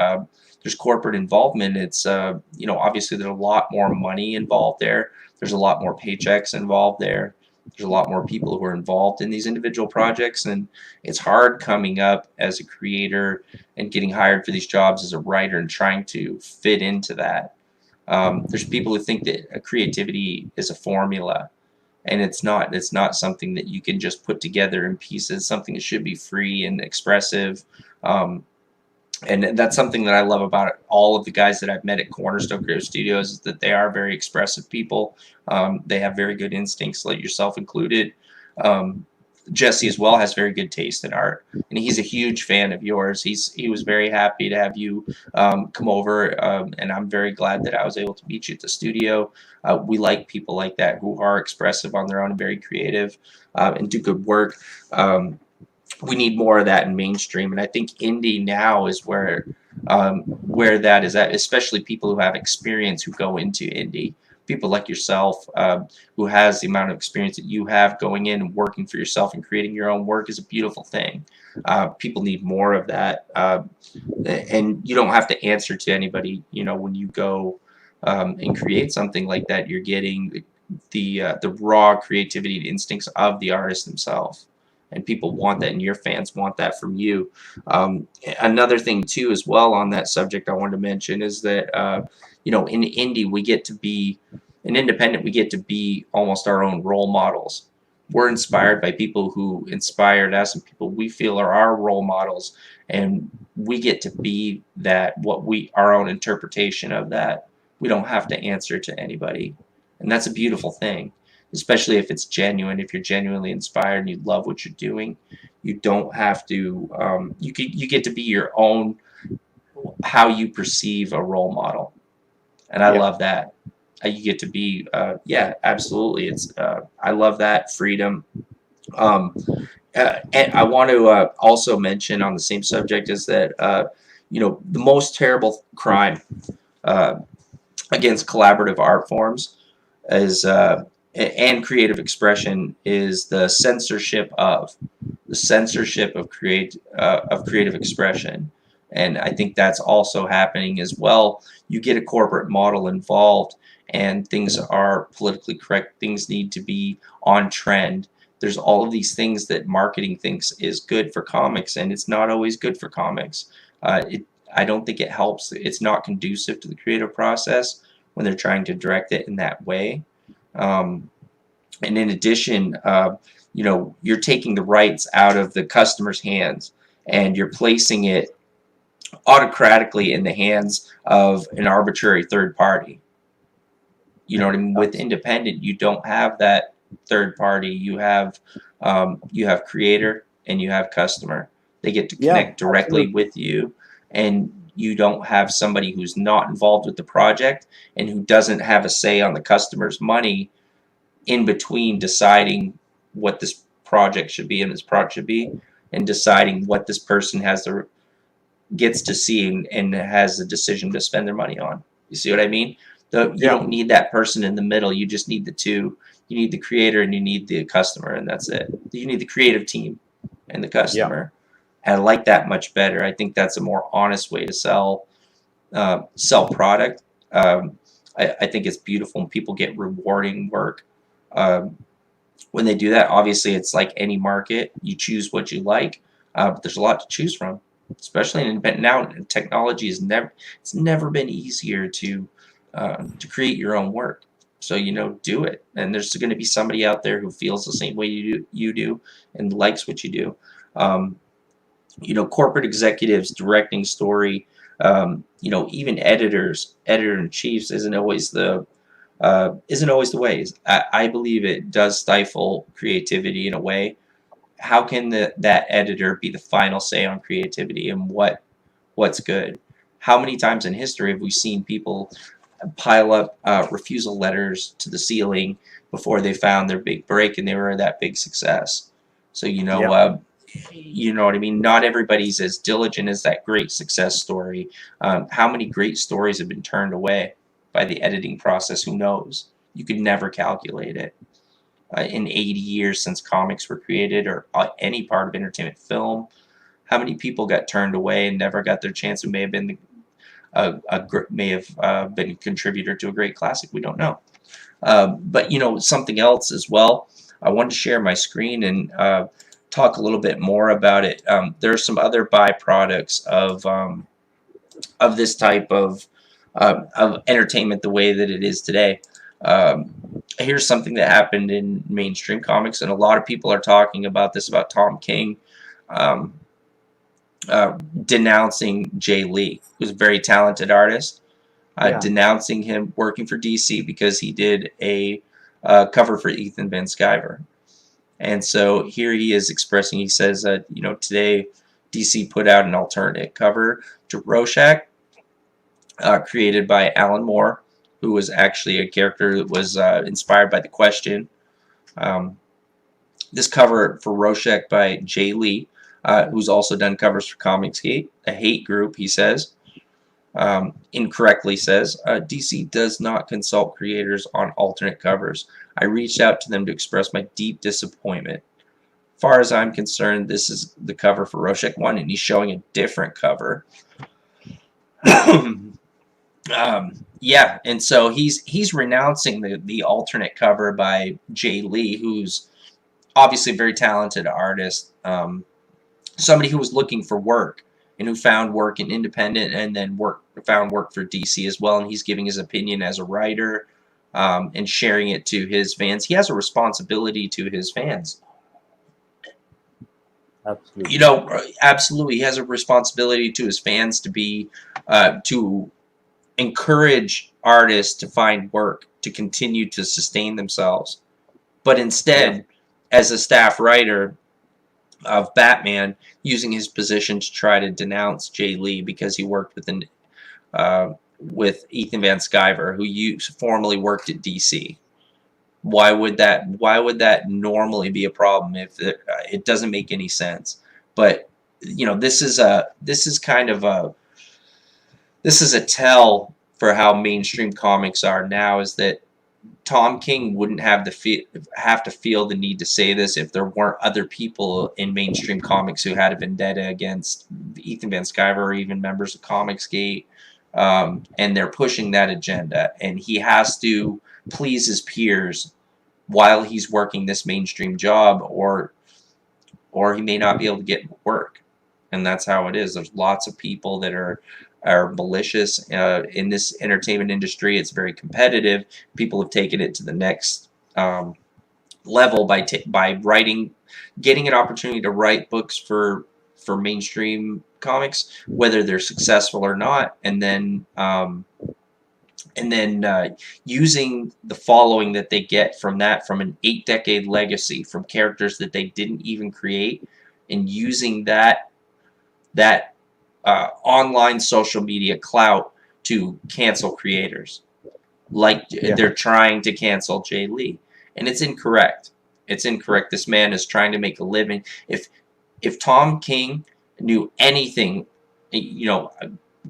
corporate involvement, it's obviously there's a lot more money involved there. There's a lot more paychecks involved there. There's a lot more people who are involved in these individual projects, and it's hard coming up as a creator and getting hired for these jobs as a writer and trying to fit into that. There's people who think that creativity is a formula, and it's not. It's not something that you can just put together in pieces. Something that should be free and expressive. And that's something that I love about all of the guys that I've met at Cornerstone Creative Studios, is that they are very expressive people. They have very good instincts, like yourself included. Jesse as well has very good taste in art, and he's a huge fan of yours. He was very happy to have you come over, and I'm very glad that I was able to meet you at the studio. We like people like that who are expressive on their own and very creative, and do good work. We need more of that in mainstream, and I think indie now is where that is at, especially people who have experience who go into indie. People like yourself, who has the amount of experience that you have going in and working for yourself and creating your own work is a beautiful thing. People need more of that, and you don't have to answer to anybody. You know, when you go and create something like that, you're getting the raw creativity and instincts of the artist themselves. And people want that, and your fans want that from you. Another thing too, as well, on that subject, I wanted to mention is that you know, in indie, we get to be an independent. We get to be almost our own role models. We're inspired by people who inspired us, and people we feel are our role models, and we get to be that, our own interpretation of that. We don't have to answer to anybody, and that's a beautiful thing. Especially if it's genuine, if you're genuinely inspired and you love what you're doing, you don't have to. You get to be your own, how you perceive a role model, and I love that. You get to be, yeah, absolutely. It's I love that freedom. And I want to also mention on the same subject is that you know, the most terrible crime against collaborative art forms is. And creative expression is the censorship of creative expression, and I think that's also happening as well. You get a corporate model involved, and things are politically correct. Things need to be on trend. There's all of these things that marketing thinks is good for comics, and it's not always good for comics. I don't think it helps. It's not conducive to the creative process when they're trying to direct it in that way. And in addition, you know, you're taking the rights out of the customer's hands, and you're placing it autocratically in the hands of an arbitrary third party. You know what I mean? With independent, you don't have that third party. You have creator and you have customer. They get to connect directly with you, and you don't have somebody who's not involved with the project and who doesn't have a say on the customer's money in between deciding what this project should be and this product should be, and deciding what this person gets to see and has the decision to spend their money on. You see what I mean? You don't need that person in the middle. You just need the two. You need the creator and you need the customer, and that's it. You need the creative team and the customer. And I like that much better. I think that's a more honest way to sell product. I think it's beautiful, and people get rewarding work when they do that. Obviously, it's like any market. You choose what you like, but there's a lot to choose from, especially in independent. Now, technology is it's never been easier to create your own work. So, you know, do it. And there's going to be somebody out there who feels the same way you do and likes what you do. You know, corporate executives directing story, you know, even editor-in-chiefs isn't always the way. I believe it does stifle creativity in a way. How can that editor be the final say on creativity and what's good? How many times in history have we seen people pile up refusal letters to the ceiling before they found their big break and they were that big success? So, you know, you know what I mean? Not everybody's as diligent as that great success story. How many great stories have been turned away by the editing process? Who knows? You could never calculate it. In 80 years since comics were created, or any part of entertainment, film, how many people got turned away and never got their chance, who may have been been a contributor to a great classic? We don't know. But, you know, something else as well, I wanted to share my screen and talk a little bit more about it. There are some other byproducts of this type of entertainment the way that it is today. Here's something that happened in mainstream comics, and a lot of people are talking about this, about Tom King denouncing Jay Lee, who's a very talented artist, denouncing him working for DC because he did a cover for Ethan Van Sciver. And so here he is expressing, he says, today DC put out an alternate cover to Rorschach, created by Alan Moore, who was actually a character that was inspired by The Question. This cover for Rorschach by Jay Lee, who's also done covers for Comicsgate, a hate group, he says. Incorrectly says, DC does not consult creators on alternate covers. I reached out to them to express my deep disappointment. Far as I'm concerned, this is the cover for Rorschach 1, and he's showing a different cover. Yeah, and so he's renouncing the alternate cover by Jay Lee, who's obviously a very talented artist, somebody who was looking for work and who found work in independent and then found work for DC as well, and he's giving his opinion as a writer and sharing it to his fans. He has a responsibility to his fans. Absolutely. Absolutely, he has a responsibility to his fans to be to encourage artists to find work, to continue to sustain themselves. But instead, as a staff writer of Batman, using his position to try to denounce Jay Lee because he worked with Ethan Van Sciver, who formerly worked at DC. Why would that normally be a problem if it doesn't make any sense? But this is a tell for how mainstream comics are now, is that Tom King wouldn't have to feel the need to say this if there weren't other people in mainstream comics who had a vendetta against Ethan Van Sciver or even members of Comicsgate, and they're pushing that agenda, and he has to please his peers while he's working this mainstream job, or he may not be able to get work. And that's how it is. There's lots of people that are malicious in this entertainment industry. It's very competitive. People have taken it to the next level by writing, getting an opportunity to write books for mainstream comics, whether they're successful or not, and then using the following that they get from that, from an 8-decade legacy, from characters that they didn't even create, and using that online social media clout to cancel creators, like they're trying to cancel Jay Lee, and it's incorrect. It's incorrect. This man is trying to make a living. If Tom King knew anything,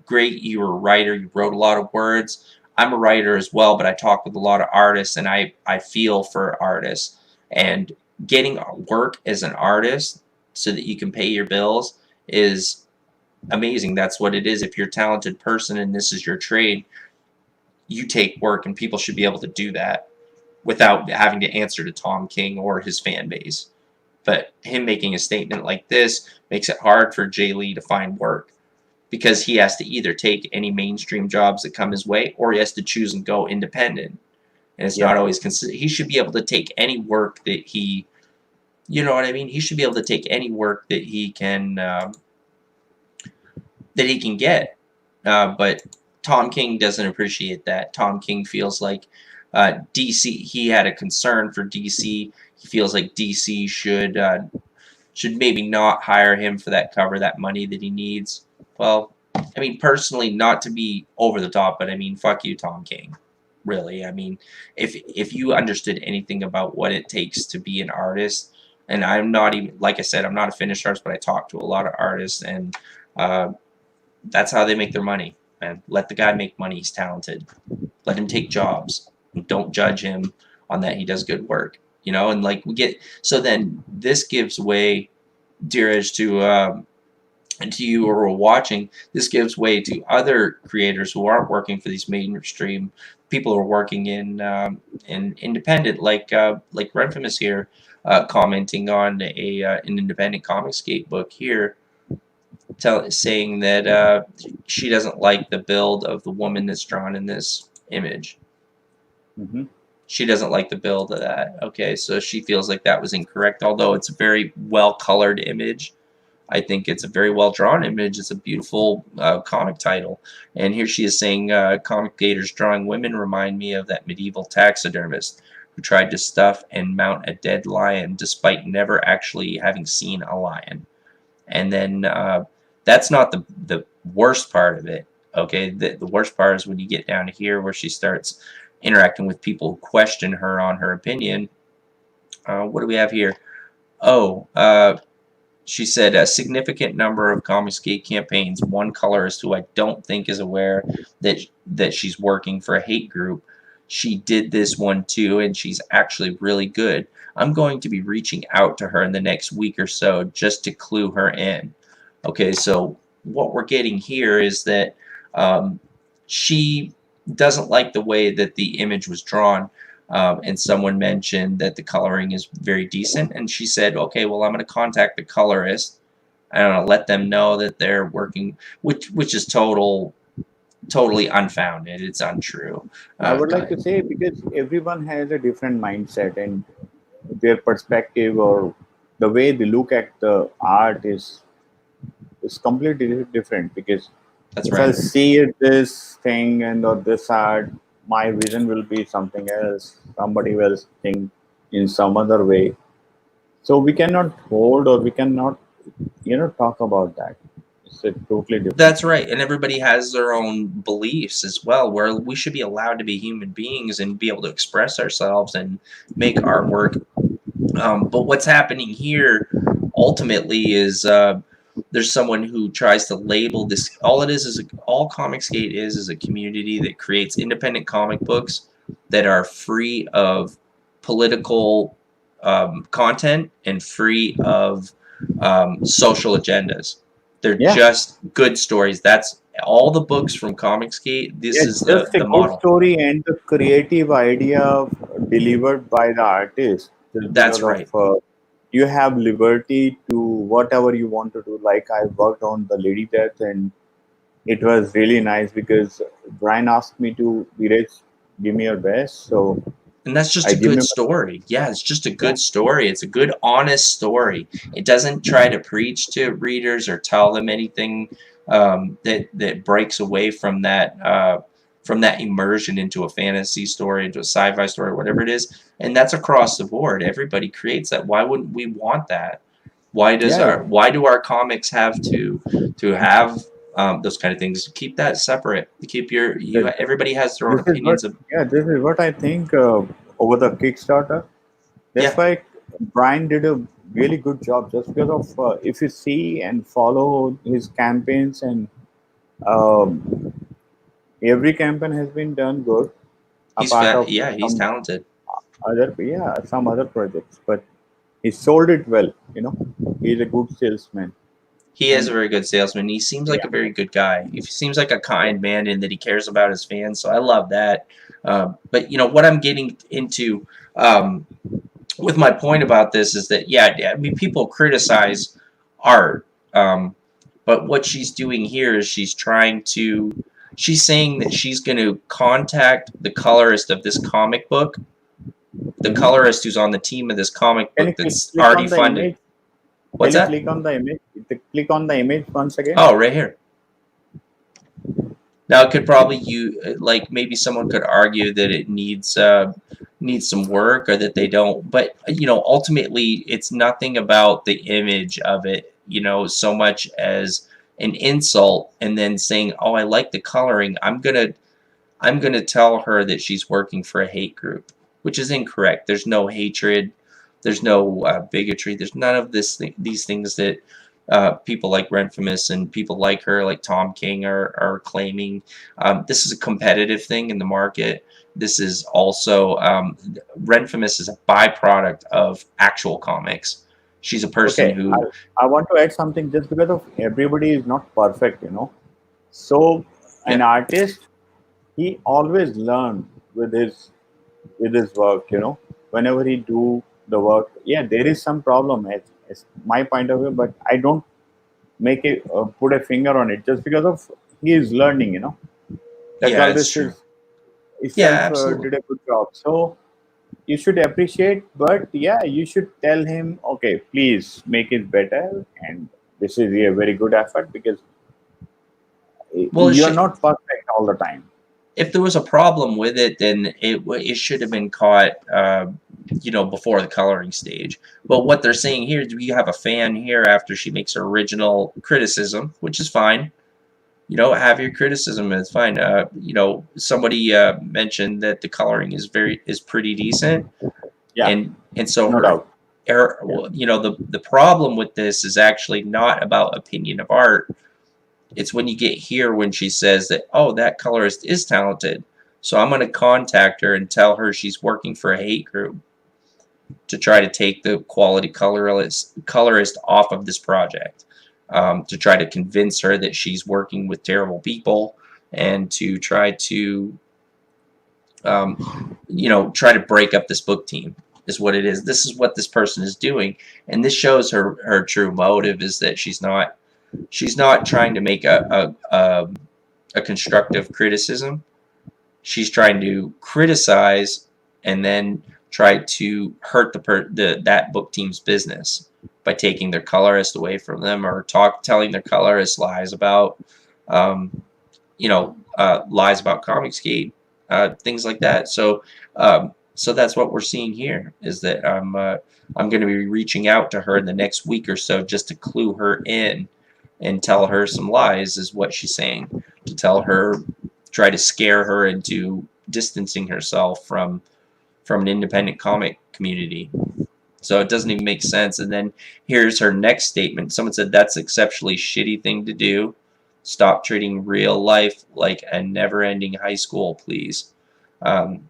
great, you were a writer, you wrote a lot of words. I'm a writer as well, but I talk with a lot of artists, and I feel for artists. And getting work as an artist so that you can pay your bills is amazing. That's what it is. If you're a talented person and this is your trade, you take work, and people should be able to do that without having to answer to Tom King or his fan base. But him making a statement like this makes it hard for Jay Lee to find work, because he has to either take any mainstream jobs that come his way, or he has to choose and go independent. And it's not always consistent. He should be able to take any work that he, he should be able to take any work that he can get. But Tom King doesn't appreciate that. Tom King feels like DC, he had a concern for DC. He feels like DC should maybe not hire him for that cover, that money that he needs. Well, I mean, personally, not to be over the top, but I mean, fuck you, Tom King. Really, I mean, if you understood anything about what it takes to be an artist, and I'm not even, like I said, I'm not a finished artist, but I talk to a lot of artists, and that's how they make their money. Man, let the guy make money. He's talented. Let him take jobs. Don't judge him on that he does good work. And like so then this gives way, Dheeraj, to you who are watching, this gives way to other creators who aren't working for these mainstream people who are working in independent, like Renfamous here, commenting on an independent Comicsgate book here, saying that she doesn't like the build of the woman that's drawn in this image. Mm-hmm. She doesn't like the build of that. Okay, so she feels like that was incorrect, although it's a very well-colored image. I think it's a very well-drawn image. It's a beautiful comic title. And here she is saying, comic gators drawing women remind me of that medieval taxidermist who tried to stuff and mount a dead lion despite never actually having seen a lion. And then that's not the worst part of it. Okay, the worst part is when you get down to here where she starts interacting with people who question her on her opinion. What do we have here? Oh, she said a significant number of Comicsgate campaigns. One colorist who I don't think is aware that she's working for a hate group. She did this one too, and she's actually really good. I'm going to be reaching out to her in the next week or so just to clue her in. Okay, so what we're getting here is that she doesn't like the way that the image was drawn. And someone mentioned that the coloring is very decent, and she said, okay, well, I'm going to contact the colorist. I don't know, let them know that they're working, which is totally unfounded. It's untrue. I would like to say, because everyone has a different mindset and their perspective or the way they look at the art is completely different. Because That's if I right. see this thing and or this art, my vision will be something else. Somebody will think in some other way. So we cannot hold or we cannot, talk about that. It's a totally different. That's right, and everybody has their own beliefs as well, where we should be allowed to be human beings and be able to express ourselves and make artwork. But what's happening here ultimately is there's someone who tries to label this. All Comicsgate is a community that creates independent comic books that are free of political content and free of social agendas. They're just good stories. That's all the books from Comicsgate. This is just a the good model. story and the creative idea delivered by the artist. Just That's because right. You have liberty to whatever you want to do. Like I worked on the Lady Death, and it was really nice because Brian asked me to, Dheeraj, give me your best. So And that's just I a give good him. story. Yeah, it's just a good story. It's a good, honest story. It doesn't try to preach to readers or tell them anything that breaks away from that immersion into a fantasy story, into a sci-fi story, whatever it is. And that's across the board. Everybody creates that. Why wouldn't we want that? Why do our comics have to have those kind of things? Keep that separate. Keep everybody has their own This is what, opinions of. this is what I think over the Kickstarter. That's Yeah. why Brian did a really good job. Just because of if you see and follow his campaigns, and um, every campaign has been done good. He's Apart of he's some talented. some other projects, but he sold it well. He's a good salesman, He is a and very good salesman. He seems like yeah, a very good guy. He seems like a kind man and that he cares about his fans. So I love that. But what I'm getting into with my point about this is that I mean people criticize art, but what she's doing here is she's saying that she's going to contact the colorist of this comic book, the colorist who's on the team of this comic can book you that's click already on the funded. image? What's Can you that? click on the image? Click on the image once again. Oh, right here. Now it could probably maybe someone could argue that it needs some work or that they don't, but ultimately it's nothing about the image of it, so much as an insult, and then saying, "Oh, I like the coloring. I'm gonna tell her that she's working for a hate group," which is incorrect. There's no hatred. There's no bigotry. There's none of these things that people like Renfamous and people like her, like Tom King, are claiming. This is a competitive thing in the market. This is also Renfamous is a byproduct of actual comics. She's a person Okay, who. I want to add something. Just because of everybody is not perfect, So an Yeah. artist, he always learn with his work. Whenever he do the work, there is some problem. It's my point of view, but I don't make it put a finger on it just because of he is learning. The Yeah, it's colorist true. Yeah, itself absolutely. did a good job. So you should appreciate, but you should tell him, okay, please make it better, and this is a very good effort because Well, you're not perfect all the time. if there was a problem with it, then it should have been caught, before the coloring stage. But what they're saying here is we have a fan here after she makes her original criticism, which is fine. Have your criticism, it's fine. Somebody mentioned that the coloring is pretty decent. Yeah, And so no doubt. the problem with this is actually not about opinion of art. It's when you get here when she says that, oh, that colorist is talented, so I'm going to contact her and tell her she's working for a hate group to try to take the quality colorist off of this project, to try to convince her that she's working with terrible people, and to try to try to break up this book team is what it is. This is what this person is doing, and this shows her true motive is that she's not trying to make a constructive criticism. She's trying to criticize and then try to hurt that book team's business by taking their colorist away from them, or telling their colorist lies about Comicsgate, things like that. So that's what we're seeing here, is that I'm going to be reaching out to her in the next week or so just to clue her in and tell her some lies, is what she's saying. To try to scare her into distancing herself from an independent comic community. So it doesn't even make sense. And then here's her next statement. Someone said, that's an exceptionally shitty thing to do. Stop treating real life like a never-ending high school, please. And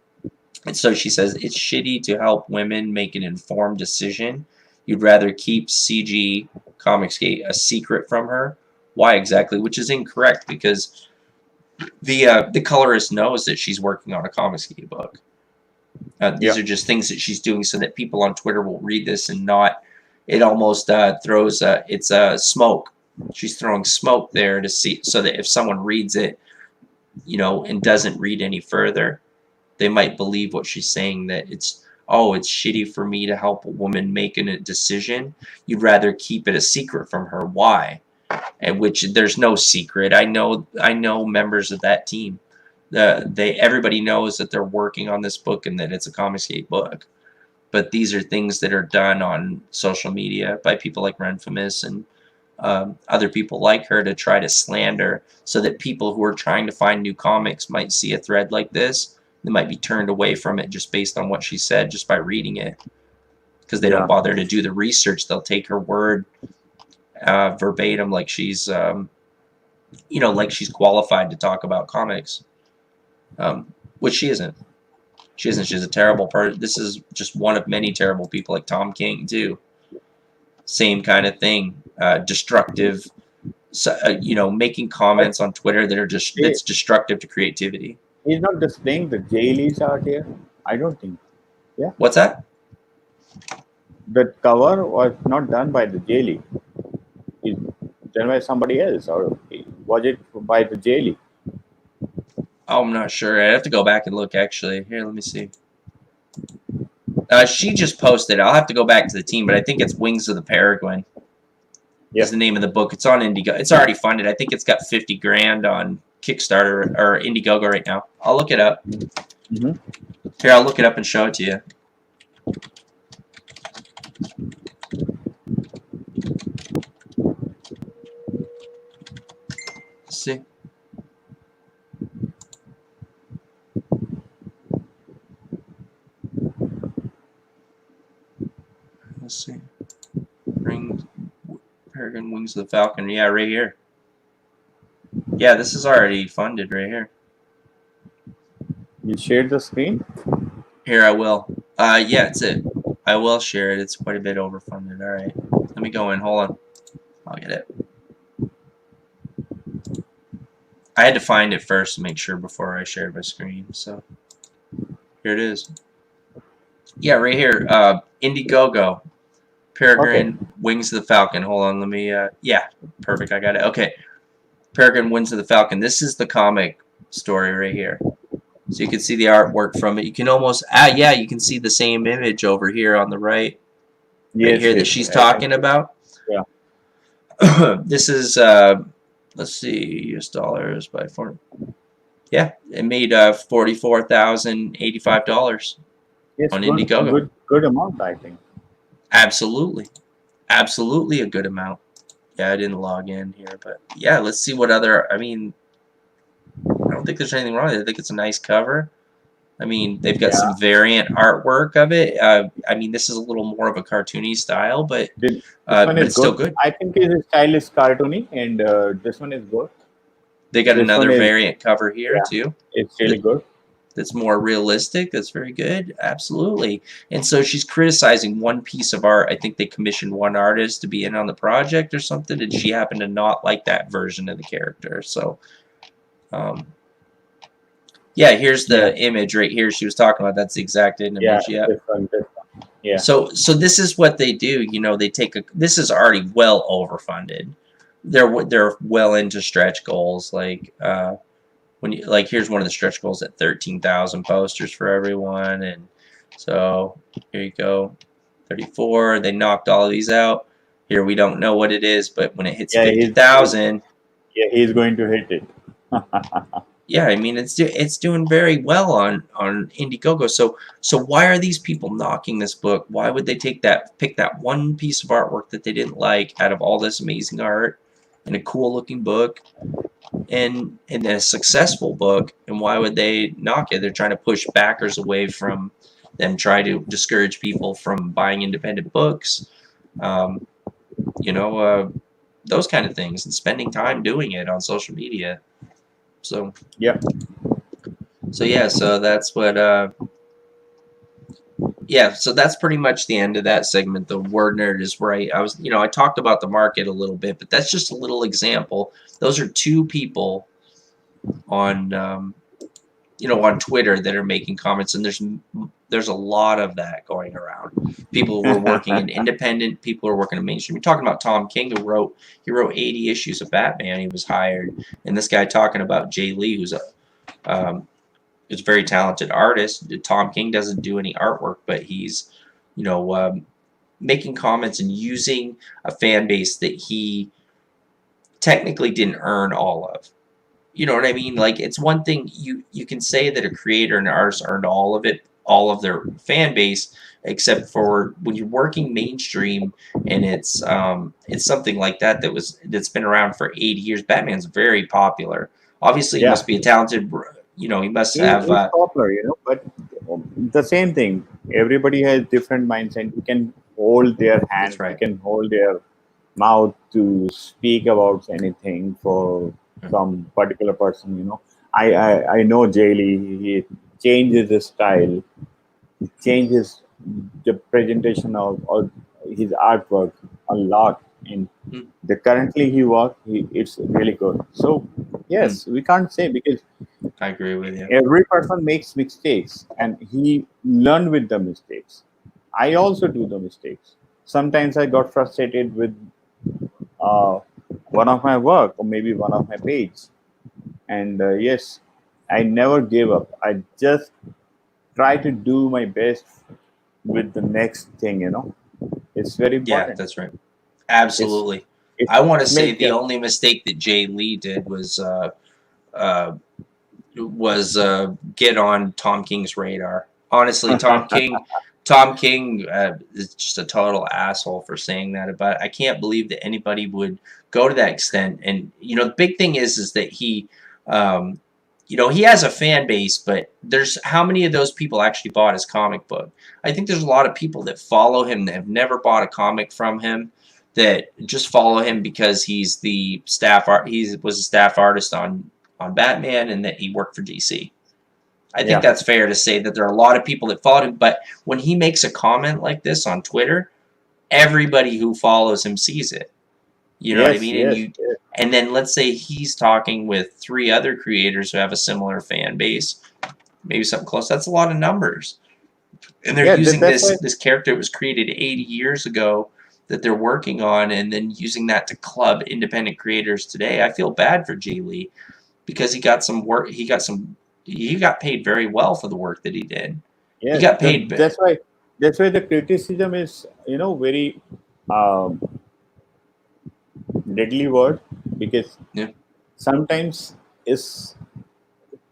so she says, it's shitty to help women make an informed decision. You'd rather keep CG Comicsgate a secret from her. Why exactly? Which is incorrect, because the colorist knows that she's working on a Comicsgate book. These are just things that she's doing so that people on Twitter will read this and not. It almost throws it's smoke. She's throwing smoke there to see, so that if someone reads it, and doesn't read any further, they might believe what she's saying, that it's shitty for me to help a woman make a decision. You'd rather keep it a secret from her. Why? And which there's no secret. I know members of that team. Everybody knows that they're working on this book and that it's a Comicsgate book. But these are things that are done on social media by people like Renfamous and other people like her to try to slander, so that people who are trying to find new comics might see a thread like this. They might be turned away from it just based on what she said, just by reading it, because they don't bother to do the research. They'll take her word verbatim, like she's like she's qualified to talk about comics, which she isn't. She's a terrible person. This is just one of many terrible people, like Tom King too. Same kind of thing, destructive. Making comments on Twitter that are that's destructive to creativity. He's not displaying the dailies art here. I don't think. Yeah. What's that? The cover was not done by the daily. It's done by somebody else, or was it by the daily? Oh, I'm not sure. I have to go back and look, actually. Here, let me see. She just posted. I'll have to go back to the team, but I think it's Wings of the Peregrine. Yeah. Is the name of the book. It's on Indiegogo. It's already funded. I think it's got 50 grand on Kickstarter or Indiegogo right now. I'll look it up. Mm-hmm. Here, I'll look it up and show it to you. Let's see. Let's see. Peregrine Wings of the Falcon. Yeah, right here. Yeah, this is already funded right here. You shared the screen? Here, I will. Yeah, it's it. I will share it. It's quite a bit overfunded. All right. Let me go in. Hold on. I'll get it. I had to find it first to make sure before I shared my screen. So here it is. Yeah, right here. Indiegogo. Peregrine Wings of the Falcon. Hold on. Let me. Yeah, perfect. I got it. Okay. Peregrine Wings of the Falcon. This is the comic story right here. So you can see the artwork from it. You can almost, yeah, you can see the same image over here on the right. Yes, right here that she's talking about. Yeah. This is, let's see, US dollars by 4. Yeah, it made $44,085 Yes, on good, Indiegogo. good amount, I think. Absolutely, absolutely a good amount. Yeah, I didn't log in here, but yeah, let's see what other. I mean, I don't think there's anything wrong with it. I think it's a nice cover. I mean, they've got Yeah. some variant artwork of it. I mean, this is a little more of a cartoony style, but This one is it's still good. good. I think his style is cartoony, and this one is good. They got This one another is, variant cover here yeah, too. it's really good. That's more realistic. That's very good. Absolutely. And so she's criticizing one piece of art. I think they commissioned one artist to be in on the project or something, and she happened to not like that version of the character. So, yeah, here's the image right here she was talking about. That's the exact image. Yeah, Yeah. this one. Yeah. So this is what they do. You know, they take this is already well overfunded. They're well into stretch goals. Like when you here's one of the stretch goals at 13,000 posters for everyone, and so here you go, 34. They knocked all of these out. Here we don't know what it is, but when it hits 50,000, he's going to hit it. yeah, I mean it's doing very well on Indiegogo. So why are these people knocking this book? Why would they pick that one piece of artwork that they didn't like out of all this amazing art and a cool looking book and a successful book, and why would they knock it? They're trying to push backers away from them, try to discourage people from buying independent books, you know, those kind of things, and spending time doing it on social media. So yeah. So yeah, so that's what yeah, so that's pretty much the end of that segment. The word nerd is right. I talked about the market a little bit, but that's just a little example. Those are two people on on Twitter that are making comments, and there's a lot of that going around. People who are working in independent, people who are working in mainstream. You're talking about Tom King, who wrote 80 issues of Batman. He was hired, and this guy talking about Jay Lee, who's a very talented artist. Tom King doesn't do any artwork, but he's making comments and using a fan base that he technically didn't earn all of. You know what I mean? Like, it's one thing you can say that a creator and an artist earned all of it, all of their fan base, except for when you're working mainstream and it's something like that's been around for 80 years. Batman's very popular. Obviously, he must be a talented. He must have. He's popular, but the same thing. Everybody has different mindset. You can hold their hand. That's right. You can hold their mouth to speak about anything for some particular person. I know Jay Lee. He changes his style. He changes the presentation of his artwork a lot. And the currently he work, it's really good. So yes, we can't say, because I agree with you. every person makes mistakes and he learned with the mistakes. I also do the mistakes. Sometimes I got frustrated with one of my work or maybe one of my page, and yes, I never gave up. I just try to do my best with the next thing. It's very important. Yeah, that's right. Absolutely. I want to say the only mistake that Jay Lee did was get on Tom King's radar. Honestly, Tom King is just a total asshole for saying that about it. I can't believe that anybody would go to that extent. And the big thing is that he he has a fan base, but there's how many of those people actually bought his comic book? I think there's a lot of people that follow him that have never bought a comic from him, that just follow him because he's the staff art. He was a staff artist on Batman, and that he worked for DC. I think that's fair to say that there are a lot of people that followed him, but when he makes a comment like this on Twitter, everybody who follows him sees it. You know what I mean? And then let's say he's talking with 3 other creators who have a similar fan base, maybe something close. That's a lot of numbers. And they're using this character that was created 80 years ago that they're working on, and then using that to club independent creators today. I feel bad for Jay Lee, because he got some work. He got paid very well for the work that he did. Yeah, he got paid. That's why the criticism is very deadly word, because sometimes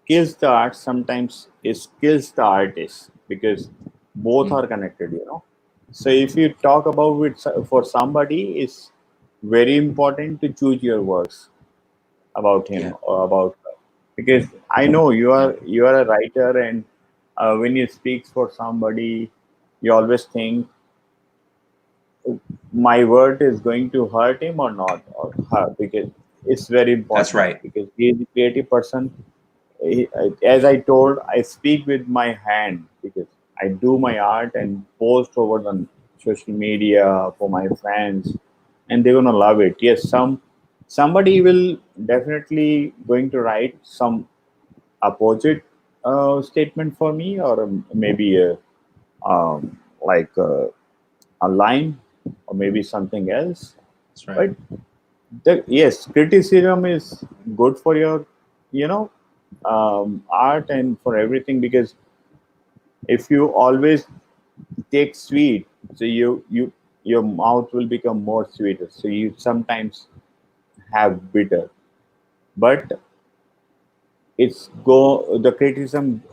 kills the art, sometimes it kills the artist, because both Mm, are connected, you know. So if you talk about it for somebody, it's very important to choose your words about him yeah, or about her. Because I know yeah, you are a writer, and when you speak for somebody, you always think my word is going to hurt him or not, or her, because it's very that's important, right. because he is a creative person. As I told, I speak with my hand, because I do my art and post over the social media for my fans, and they're gonna love it. Yes, somebody will definitely going to write some opposite statement for me, or maybe like a line, or maybe something else. That's right. But yes, criticism is good for your, you know, art and for everything, because if you always take sweet, so your mouth will become more sweeter. So you sometimes have bitter, but it's go the criticism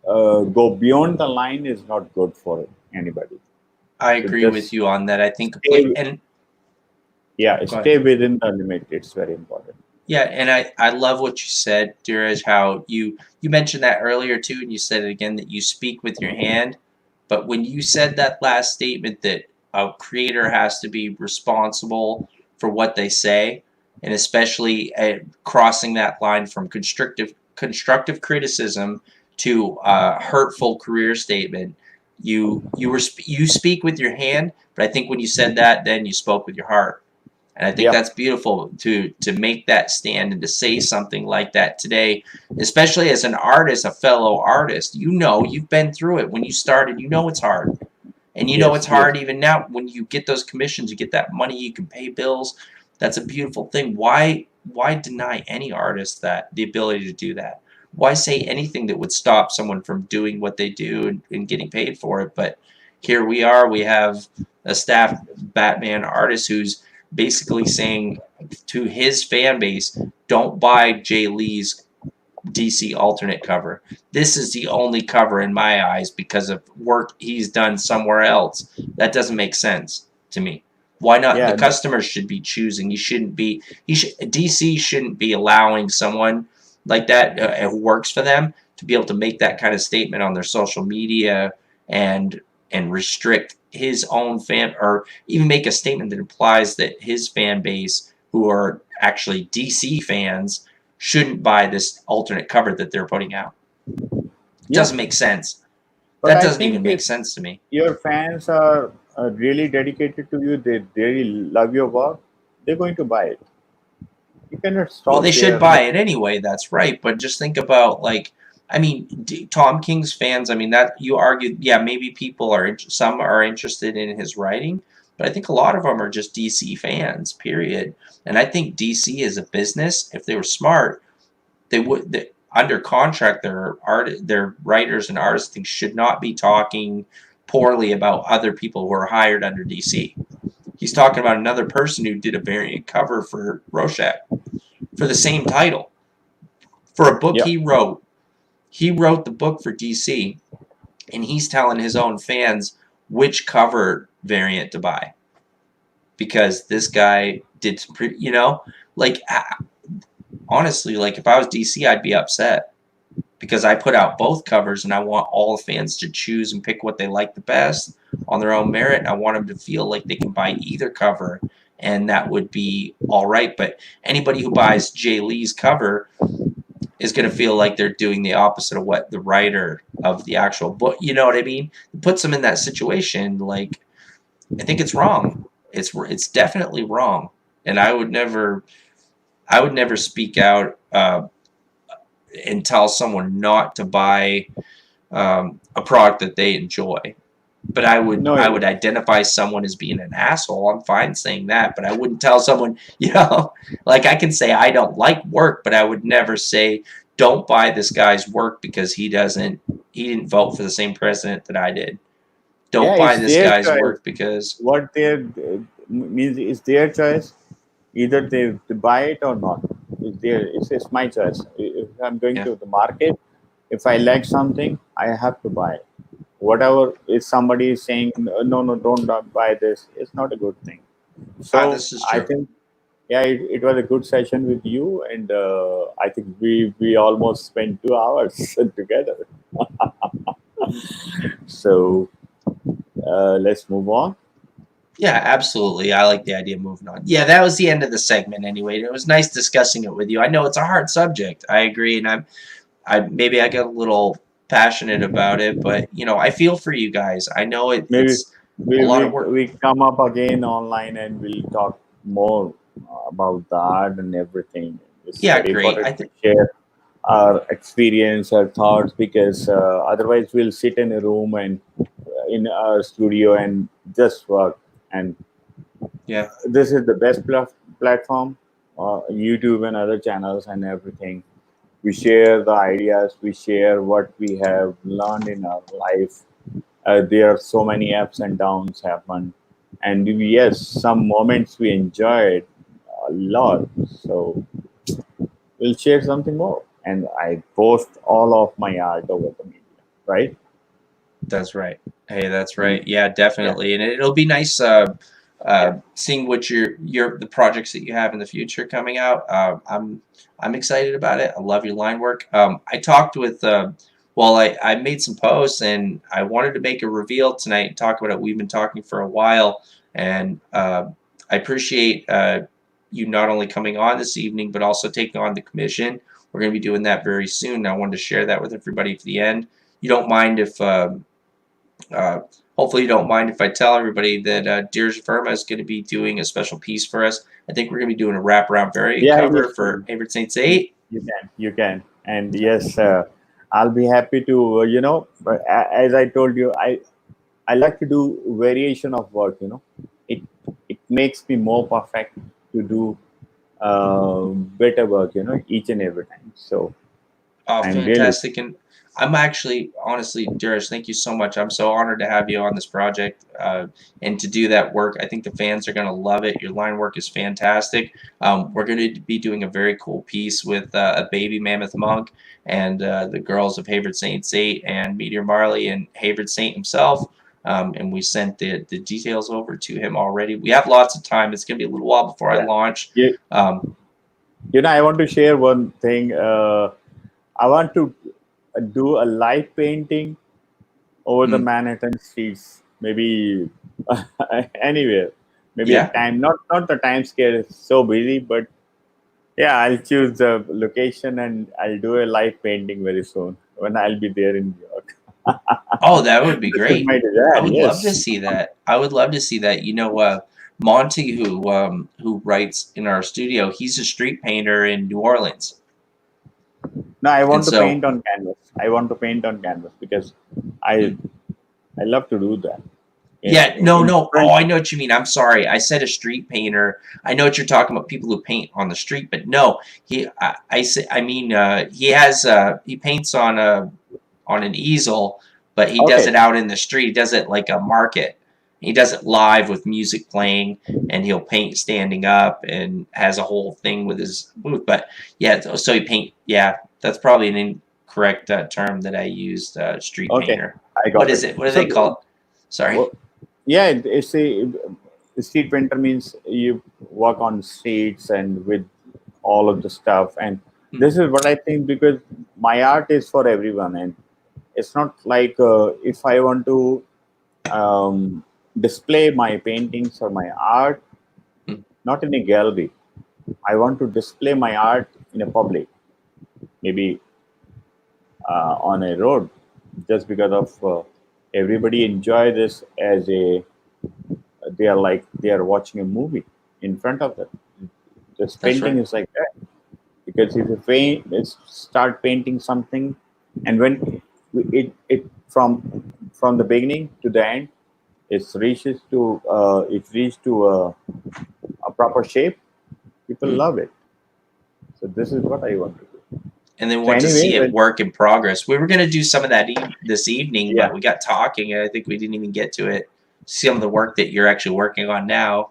go beyond the line is not good for anybody. I So agree with just you on that. I think complete stay, and yeah, go ahead. stay within the limit. It's very important. Yeah, and I love what you said, Dheeraj, how you mentioned that earlier too, and you said it again that you speak with your hand. But when you said that last statement that a creator has to be responsible for what they say, and especially crossing that line from constructive criticism to hurtful career statement, you speak with your hand, but I think when you said that, then you spoke with your heart. And I think Yeah, that's beautiful to make that stand and to say something like that today, especially as an artist, a fellow artist. You know, you've been through it. When you started, you know it's hard. And you know it's yes, yes. hard even now when you get those commissions, you get that money, you can pay bills. That's a beautiful thing. Why deny any artist that the ability to do that? Why say anything that would stop someone from doing what they do and getting paid for it? But here we are, we have a staff Batman artist who's basically saying to his fan base, don't buy Jay Lee's DC alternate cover. This is the only cover in my eyes because of work he's done somewhere else. That doesn't make sense to me. Why not? The Yeah, customers should be choosing. He shouldn't be. DC shouldn't be allowing someone like that who works for them to be able to make that kind of statement on their social media and restrict his own fan, or even make a statement that implies that his fan base, who are actually DC fans, shouldn't buy this alternate cover that they're putting out. It yeah. doesn't make sense. But That I doesn't think even make if sense to me. your fans are really dedicated to you, they really love your work, they're going to buy it. You cannot Well, they stop should there. buy it anyway. That's right. But just think about like, I mean, Tom King's fans. I mean, that you argue, yeah, maybe people are some are interested in his writing, but I think a lot of them are just DC fans. Period. And I think DC is a business. If they were smart, they would under contract their writers and artists think should not be talking poorly about other people who are hired under DC. He's talking about another person who did a variant cover for Rorschach for the same title for a book Yeah, he wrote. He wrote the book for DC, and he's telling his own fans which cover variant to buy because this guy did some like honestly, like if I was DC, I'd be upset because I put out both covers and I want all the fans to choose and pick what they like the best on their own merit. And I want them to feel like they can buy either cover and that would be all right. But anybody who buys Jay Lee's cover is going to feel like they're doing the opposite of what the writer of the actual book, you know what I mean? It puts them in that situation. Like, I think it's wrong. It's definitely wrong. And I would never speak out and tell someone not to buy a product that they enjoy. But no, I would identify someone as being an asshole. I'm fine saying that, but I wouldn't tell someone, like I can say I don't like work, but I would never say don't buy this guy's work because he didn't vote for the same president that I did. yeah, Don't buy it's this their guy's choice. work because What they means is their choice. Either they buy it or not. It's my choice. If I'm going yeah, to the market, If I like something, I have to buy it. Whatever if somebody is saying no, no, don't buy this, it's not a good thing. So This is I true. think, yeah, it was a good session with you, and I think we almost spent 2 hours together. So let's move on. Yeah, absolutely. I like the idea of moving on. Yeah, that was the end of the segment anyway. It was nice discussing it with you. I know it's a hard subject. I agree, and I maybe I get a little passionate about it, but I feel for you guys. I know Maybe it's we a lot we, of work. we come up again online and we'll talk more about the art and everything. It's Yeah, very great. important to share our experience, our thoughts, because otherwise we'll sit in a room and in our studio and just work. And Yeah, this is the best platform, YouTube and other channels and everything. We share the ideas, we share what we have learned in our life. There are so many ups and downs happen, and yes, some moments we enjoyed a lot. So we'll share something more, and I post all of my art over the media, right? that's right. Hey, that's Mm. right. Yeah, Yeah, definitely. And it'll be nice yeah, seeing what your the projects that you have in the future coming out. I'm excited about it. I love your line work. I talked with well, I made some posts and I wanted to make a reveal tonight and talk about it. We've been talking for a while, and I appreciate you not only coming on this evening but also taking on the commission. We're going to be doing that very soon. I wanted to share that with everybody for the end. You don't mind if uh, hopefully you don't mind if I tell everybody that Dheeraj Verma is going to be doing a special piece for us. I think we're going to be doing a wraparound variant yeah. cover Yes, for Favorite Saints you, 8. you can, and yes, I'll be happy to. As I told you, I like to do variation of work. It it makes me more perfect to do better work. Each and every time. So Oh, I'm really, fantastic. And I'm actually, honestly, Darius, thank you so much. I'm so honored to have you on this project and to do that work. I think the fans are going to love it. Your line work is fantastic. We're going to be doing a very cool piece with a baby mammoth monk and the girls of Hayward Saint 8 and Meteor Marley and Hayward Saint himself. And we sent the details over to him already. We have lots of time. It's going to be a little while before I yeah. launch. You, Um, I want to share one thing. I want to do a light painting over the mm, Manhattan streets, maybe anywhere. Maybe a yeah. time, not the time scale is so busy, but yeah, I'll choose the location and I'll do a light painting very soon when I'll be there in New York. Oh, that would be This is great. my I desire. would love to Yes. see that. I would love to see that. Monty, who writes in our studio, he's a street painter in New Orleans, No, I and want to so paint on canvas. I want to paint on canvas because mm, I I love to do that. yeah, no, In no. Oh, front. I know what you mean. I'm sorry. I said a street painter. I know what you're talking about. People who paint on the street, but no, I mean, he paints on an easel, but he does it Okay. out in the street. He does it like a market. He does it live with music playing, and he'll paint standing up and has a whole thing with his booth. But yeah, so he paint. Yeah, that's probably an incorrect term that I used. Street Okay. painter. I What got is it. it? What do they call So, it? Sorry. well, yeah, it's a street painter means you work on streets and with all of the stuff. And Hmm. this is what I think because my art is for everyone, and it's not like if I want to um, display my paintings or my art, Hmm. not in a gallery. I want to display my art in a public, maybe on a road, just because of everybody enjoy this as a they are like they are watching a movie in front of them. This That's painting right. is like that because if you paint, start painting something, and when it from the beginning to the end, it reaches to a proper shape. People Hmm. love it. So this is what I want to do. And then So want to anyway, see it well, work in progress. We were going to do some of that this evening, yeah, but we got talking, and I think we didn't even get to it. Some of the work that you're actually working on now,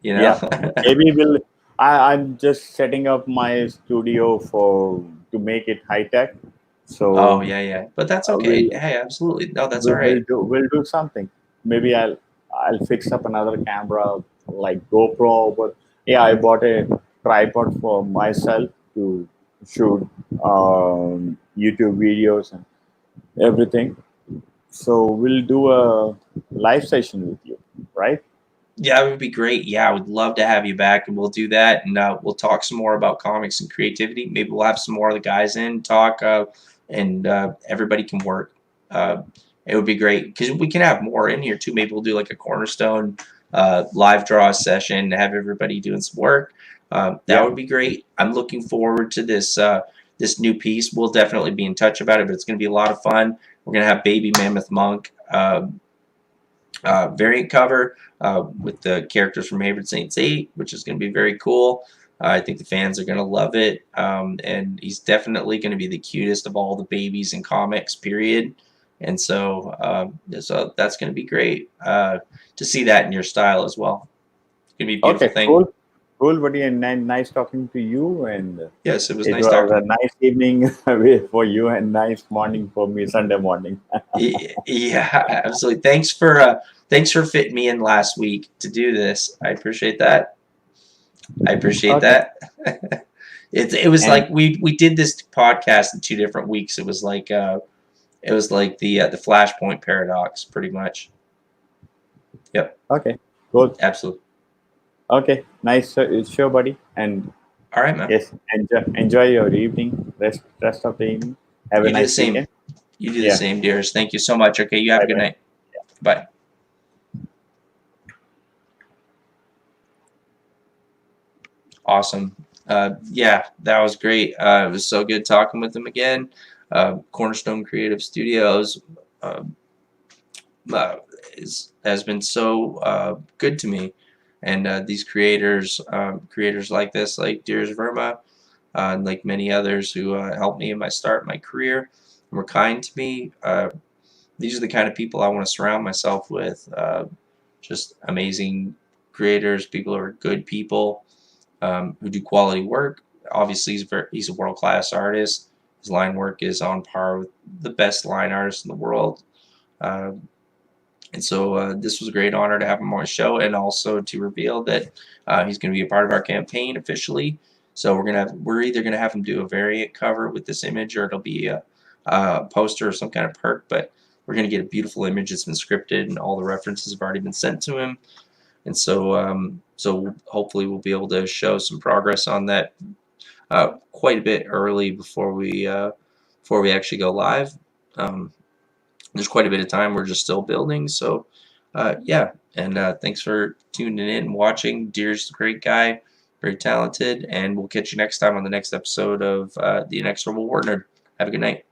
you know. yeah. Maybe we'll. I'm just setting up my studio for to make it high tech. So Oh yeah. But that's okay. we'll Hey, absolutely. No, that's all right. we'll do something. Maybe I'll fix up another camera like GoPro. But yeah, I bought a tripod for myself to shoot YouTube videos and everything. So we'll do a live session with you, right? Yeah, it would be great. Yeah, I would love to have you back, and we'll do that, and we'll talk some more about comics and creativity. Maybe we'll have some more of the guys in talk, and everybody can work. Uh, it would be great because we can have more in here too. Maybe we'll do like a Cornerstone live draw session, have everybody doing some work. That Yeah. would be great. I'm looking forward to this new piece. We'll definitely be in touch about it, but it's going to be a lot of fun. We're going to have Baby Mammoth Monk. Variant cover with the characters from Hayward Saints 8, which is going to be very cool. I think the fans are going to love it. And he's definitely going to be the cutest of all the babies in comics, period. And so that's going to be great to see that in your style as well. It's going to be a beautiful Okay. thing. Cool, buddy, and nice talking to you. And Yes, it was it nice was talking. a nice evening for you and nice morning for me, Sunday morning. Yeah, absolutely. Thanks for fitting me in last week to do this. I appreciate that. I appreciate Okay. that. It was And like we did this podcast in 2 different weeks. It was like the Flashpoint paradox, pretty much. Yep, okay, cool. absolutely. Okay, nice show, buddy. And All right, man. yes, enjoy your evening. Rest of the evening. Have a You do the nice same. weekend. You do the Yeah. same, dearest. Thank you so much. Okay, you have a Bye good bye. night. Bye. Awesome. Yeah, that was great. It was so good talking with him again. Cornerstone Creative Studios uh, has been so good to me, and these creators like this, like Dheeraj Verma, and like many others who helped me in my start, my career, and were kind to me. These are the kind of people I want to surround myself with. Just amazing creators, people who are good people, who do quality work. Obviously, he's a world-class artist. His line work is on par with the best line artists in the world. Uh, and so this was a great honor to have him on my show, and also to reveal that he's going to be a part of our campaign officially. So we're either gonna have him do a variant cover with this image, or it'll be a poster or some kind of perk. But we're going to get a beautiful image that's been scripted, and all the references have already been sent to him. And so hopefully we'll be able to show some progress on that quite a bit early before we actually go live. There's quite a bit of time. We're just still building. So yeah, and thanks for tuning in and watching. Deer's a great guy, very talented, and we'll catch you next time on the next episode of the Inexorable WordNerd. Have a good night.